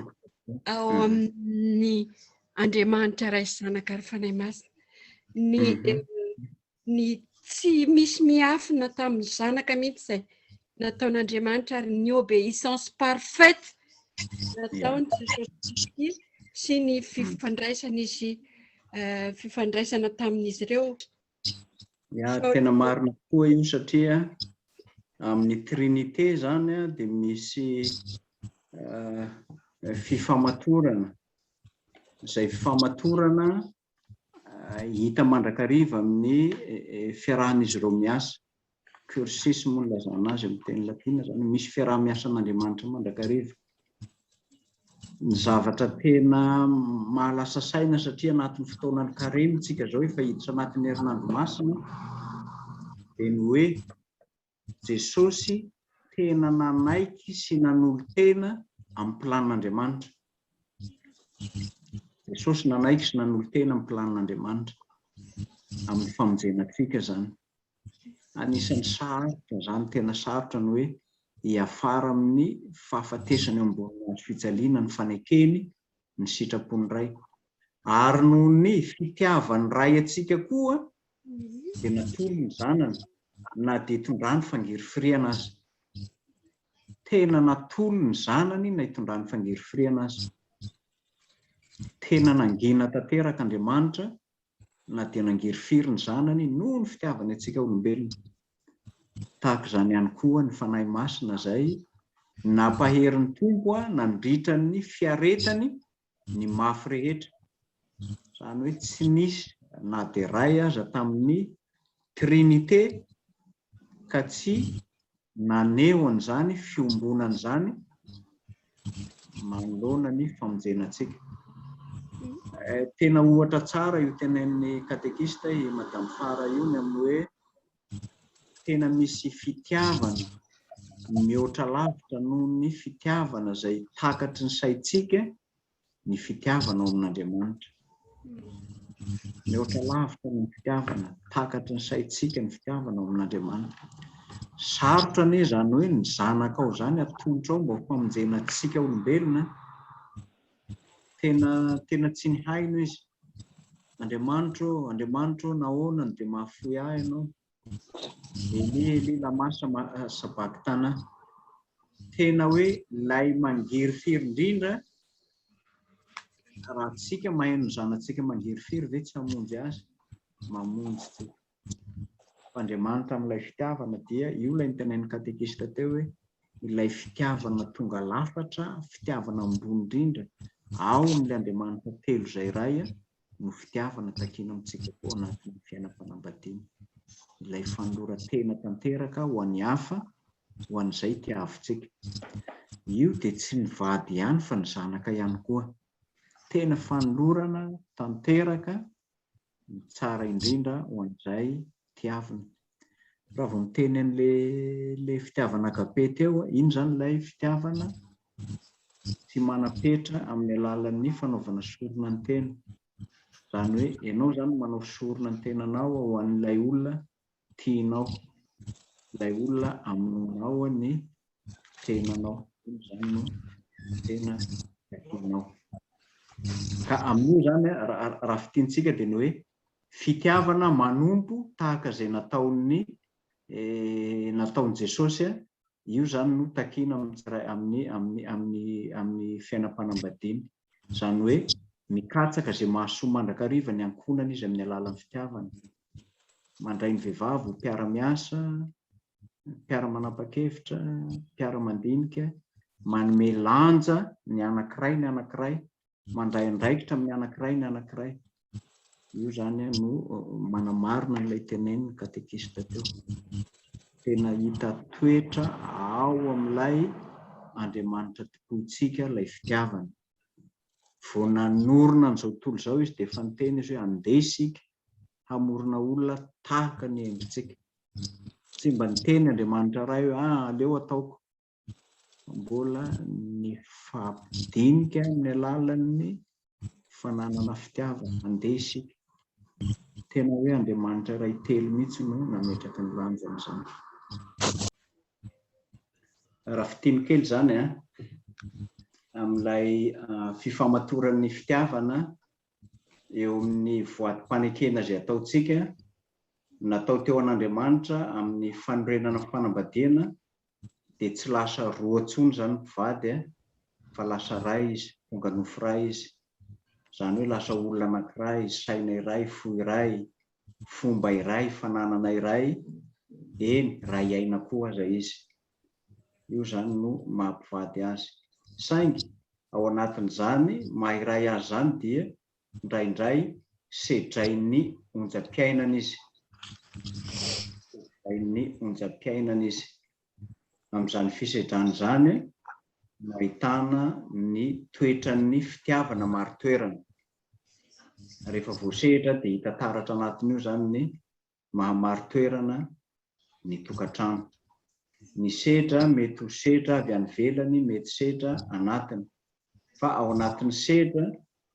ao amin'ny Andriamanitra Ray sy Zanaka ary Fanahy Masina. Ny tsy misy miafina tamin'ny zanaka mihitsy izay nataon'Andriamanitra ary ny obéissance parfaite nataony Jesosy sy ny fifandraisana tamin'izy ireo. Tena marina koa io satria amin'ny trinité zany dia misy fifamatorana. Izay fifamatorana hita mandrakariva amin'ny fiarahan'izy ireo miasa. Cursus moa nilazana azy amin'ny teny latina zany, misy fiaraha-miasan'Andriamanitra mandrakariva. Ny zavatra tena mahalasa saina satria anatin'ny fotoanan'ny karena tsika izao efa hiditra anatin'ny herinandro masina dia ny hoe Jesosy tena nanaiky sy nanolo-tena amin'ny planin'Andriamanitra. Jesosy nanaiky sy nanolo-tena amin'ny planin'Andriamanitra amin'ny famonjenatsika zany. Anisan'ny sarotra zany, tena sarotra ny hoe hiafara amin'ny fahafatesany ambony azo fijaliana ny fanekeny ny sitrapony ray. Ary noho ny fitiavany ray atsika koa dia natolo ny zanany na dia hitondrany fangirifiriana azy. Tena natolo ny zanany na hitondrany fangirifiriana azy. Tena nangina tanteraka Andriamanitra na dia nangirifiry ny zanany noho ny fitiavany atsika olombelona. Tahaka izany ihany koa ny fanahy masina izay nampaherin'ny tompo nandritra ny fiaretany ny mafy rehetra. Izany hoe tsy nisy na dia ray aza tamin'ny trinité ka tsy naneho an'izany fiombonan'izany manoloana ny famonjenantsika. Tena ohatra tsara io tenain'ny katekista i Madame Fara io ny amin'ny hoe tena misy fitiavana mihoatra lavitra noho ny fitiavana izay takatry ny saitsika ny fitiavana ao amin'Andriamanitra. Mihoatra lavitra ny fitiavana takatry ny saitsika ny fitiavana ao amin'Andriamanitra. sarotra ane zany hoe ny zanaka ao zany atolotra ao mba famonjena antsika olombelona tena tsy ny haino izy. Andriamanitro nahoana dia mahafoy ahy ianao. Eli lamasa sabakitana. Tena hoe lay mangerifiry indrindra raha tsika mahay ny zanatsika mangerifiry ve tsy hamonjy azy, mamonjy tsika. Andriamanitra amin'ilay fitiavana dia io ilay nitenain'ny katekista teo hoe ilay fitiavana tonga lafatra, fitiavana ambony indrindra. Ao amin'ilay Andriamanitra telo izay iray no fitiavana takina amintsika koa anatin'ny fiainam-panambadiana. Ilay fanoloran-tena tanteraka ho an'ny hafa, ho an'izay tiavintsika. Io dia tsy ny vady ihany fa ny zanaka ihany koa. Tena fanolorana tanteraka tsara indrindra ho an'izay tiavina. Raha vao miteny an'ilay fitiavana agape teo, iny zany ilay fitiavana tsy manapetra amin'ny alalan'ny fanaovana sorona ny tena. Zany hoe ianao zany manao sorona ny tenanao ho an'ilay olona tianao, ilay olona amonao ny tenanao. Iny zany no tena tianao. Ka amin'io zany raha fitiantsika dia ny hoe fitiavana manompo tahaka izay nataon'ny Jesosy. Io zany no takina amin'ny fiainam-panambadiana. Zany hoe mikatsaka izay mahasoa mandrakariva ny ankohonana izy amin'ny alalan'ny fitiavana. Mandray ny vehivavy ho mpiara-miasa, mpiara-manapa-kevitra, mpiara-mandinika, manome lanja ny anankiray, mandray andraikitra amin'ny anankiray. Io zany no manamarina n'ilay tenenin'ny katekista teo. Tena hita toetra ao amin'ilay Andriamanitra tokoitsika ilay fitiavana. Vao nanorina an'izao tontolo izao izy dia efa niteny izy hoe andeha isika hamorona olona tahaka ny endritsika. Tsy mba niteny Andriamanitra iray hoe aleo ataoko. Mbola ny fampidinika amin'ny alalan'ny fananana fitiavana, andeha isika. Tena hoe Andriamanitra iray telo mihitsy no nametraka ny lanjany izany. Raha fiteny kely zany amin'ilay fifamatoran'ny fitiavana eo amin'ny voatim-panekena izay ataontsika, natao teo an'Andriamanitra amin'ny fanorenana fanambadiana, dia tsy lasa roa intsony zany mpivady fa lasa ray izy, tonga nofo ray izy. Zany hoe lasa olona anankiray, saina iray, fo iray, fomba iray, fananana iray, eny ray aina koa aza izy. Io zany no mampivady azy. Saingy ao anatin'izany maha-iray azy zany dia indraindray sedrain'ny onjam-piainana izy. Amin'izany fisedrany izany no ahitana ny toetran'ny fitiavana maro toerana. Rehefa voasehatra dia hita taratra anatin'io zany ny mahamaro toerana ny tokantrano. Ny sedra mety ho sedra avy any ivelany, mety sedra anatiny. Fa ao anatin'ny sedra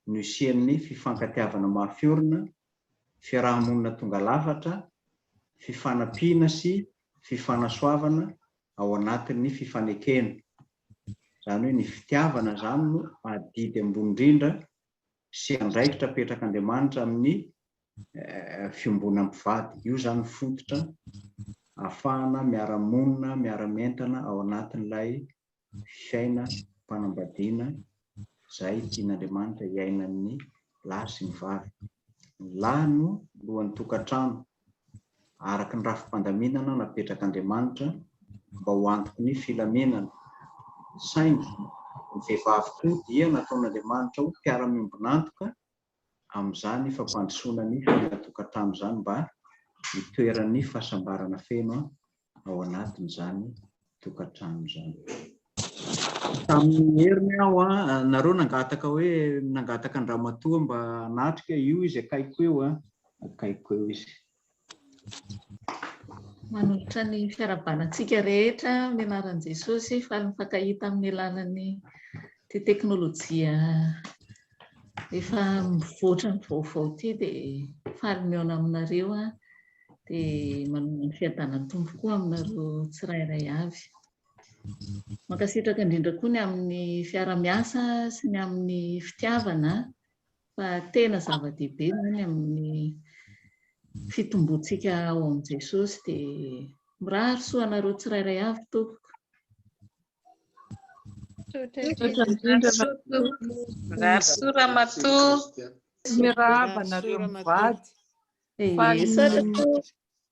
no isian'ny fifankatiavana mahafiorina, fiarahamonina tonga lafatra, fifanampiana sy fifanasoavana ao anatin'ny fifanekena. Zany hoe ny fitiavana zany no adidy ambony indrindra sy andraikitra petraka Andriamanitra amin'ny fiombona mpivady. Io zany fototra ahafahana miara-monina, miara-mentana ao anatin'ilay fiainam-panambadiana izay tian'Andriamanitra hiainan'ny lahy sy ny vavy. Ny lahy no lohan'ny tokantrano araka ny rafi-pandaminana napetraka Andriamanitra mba ho antoky ny filaminana. Saingy ny vehivavy koa dia nataon'Andriamanitra ho mpiara-miombonantoka amin'izany fampandrosoana ny fiainana-tokantrano izany mba hitoeran'ny fahasambarana feno ao anatin'izany tokantrano izany. Tamin'ny heriny aho nareo nangataka andramatoa mba hanatrika io izy akaiko eo izy. Manolotra ny fiarabanantsika rehetra amin'ny anaran'i Jesosy, faly mifankahita amin'ny alalan'ny teknôlôjia efa mivoatra ny vaovao ity, dia faly mihaona aminareo dia manana ny fiadanany tompo koa aminareo tsirairay avy. Mankasitraka indrindra koa ny amin'ny fiara-miasa sy ny amin'ny fitiavana fa tena zava-dehibe ny amin'ny fitomboantsika ao amin'i Jesosy dia mirahary soa anareo tsirairay avy tompoko. Mirahary soa Ramatoa. Mirahaba nareo mivady.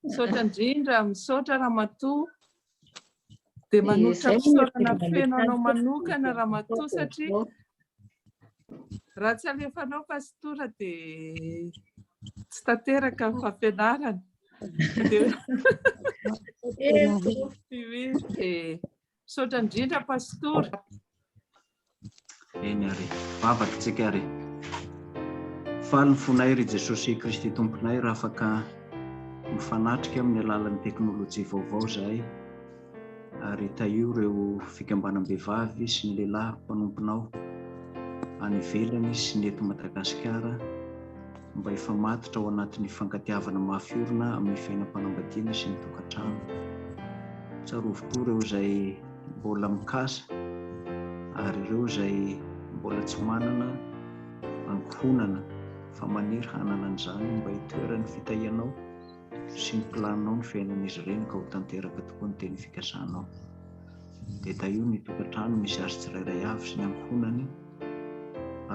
Misaotra indrindra, misaotra Ramatoa. Dia manotra fisaorana feno anao manokana Ramatoa satria raha tsy alefanao pastora dia tsy tanteraka ny fampianarana. Misaotra indrindra pastora. Eny ary, vavakintsika ary. Faly ny fonay ry Jesosy Kristy tomponay raha afaka mifanatrika amin'ny alalan'ny teknôlôjia vaovao zahay ary taio ireo fikambanam-behivavy sy ny lehilahy mpanomponao any ivelany sy ny eto Madagasikara mba hifamatotra ao anatin'ny fankatiavana mafiorina amin'ny fiainam-panambadiana sy ny tokantrano. Tsarovo koa ireo izay mbola mikasa ary ireo izay mbola tsy manana ankohonana fa maniry hanana an'izany mba hitoerany fitahianao sy ny planinao ny fiainan'izy ireny ka ho tanteraka tokoa ny teny fikasanao. Dia taio ny tokantrano misy azy tsirairay avy sy ny ankohonany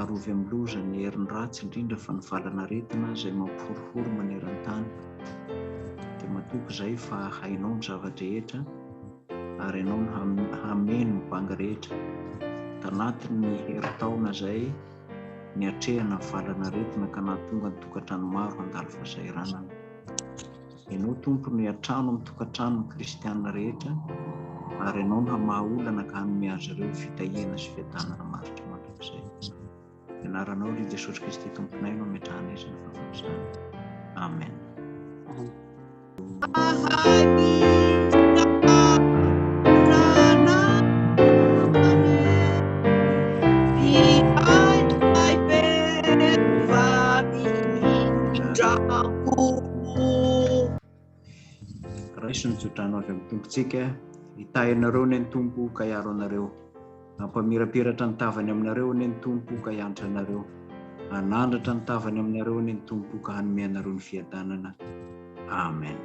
arovy amin'ny loza ny herin'ny ratsy indrindra fa ny valanaretina izay mampihorohoro maneran-tany. Dia matoky izay fa hainao ny zava-drehetra ary ianao ny hameno ny banga rehetra. Tanatin'ny herintaona izay ny hatrehana ny valanaretina ka nahatonga ny tokantrano maro handalo fahasahiranana. Ianao tompo ny hatrano amin'ny tokantranon'ny kristianina rehetra ary ianao ny hamahaolana ka hanome azy ireo fitahiana sy fiadanana maritra mandrakizay. Ianaranao ry Jesosy Kristy tomponay no ametrahana izany fahafatesana. Amen. Raiso ny tsodrano avy amin'ny tompontsika, hitahy anareo ny tompo ka hiaro anareo, hampamirapiratra ny tavany aminareo ny tompo ka hiantra anareo, hanandratra ny tavany aminareo ny tompo ka hanome anareo ny fiadanana. Amen.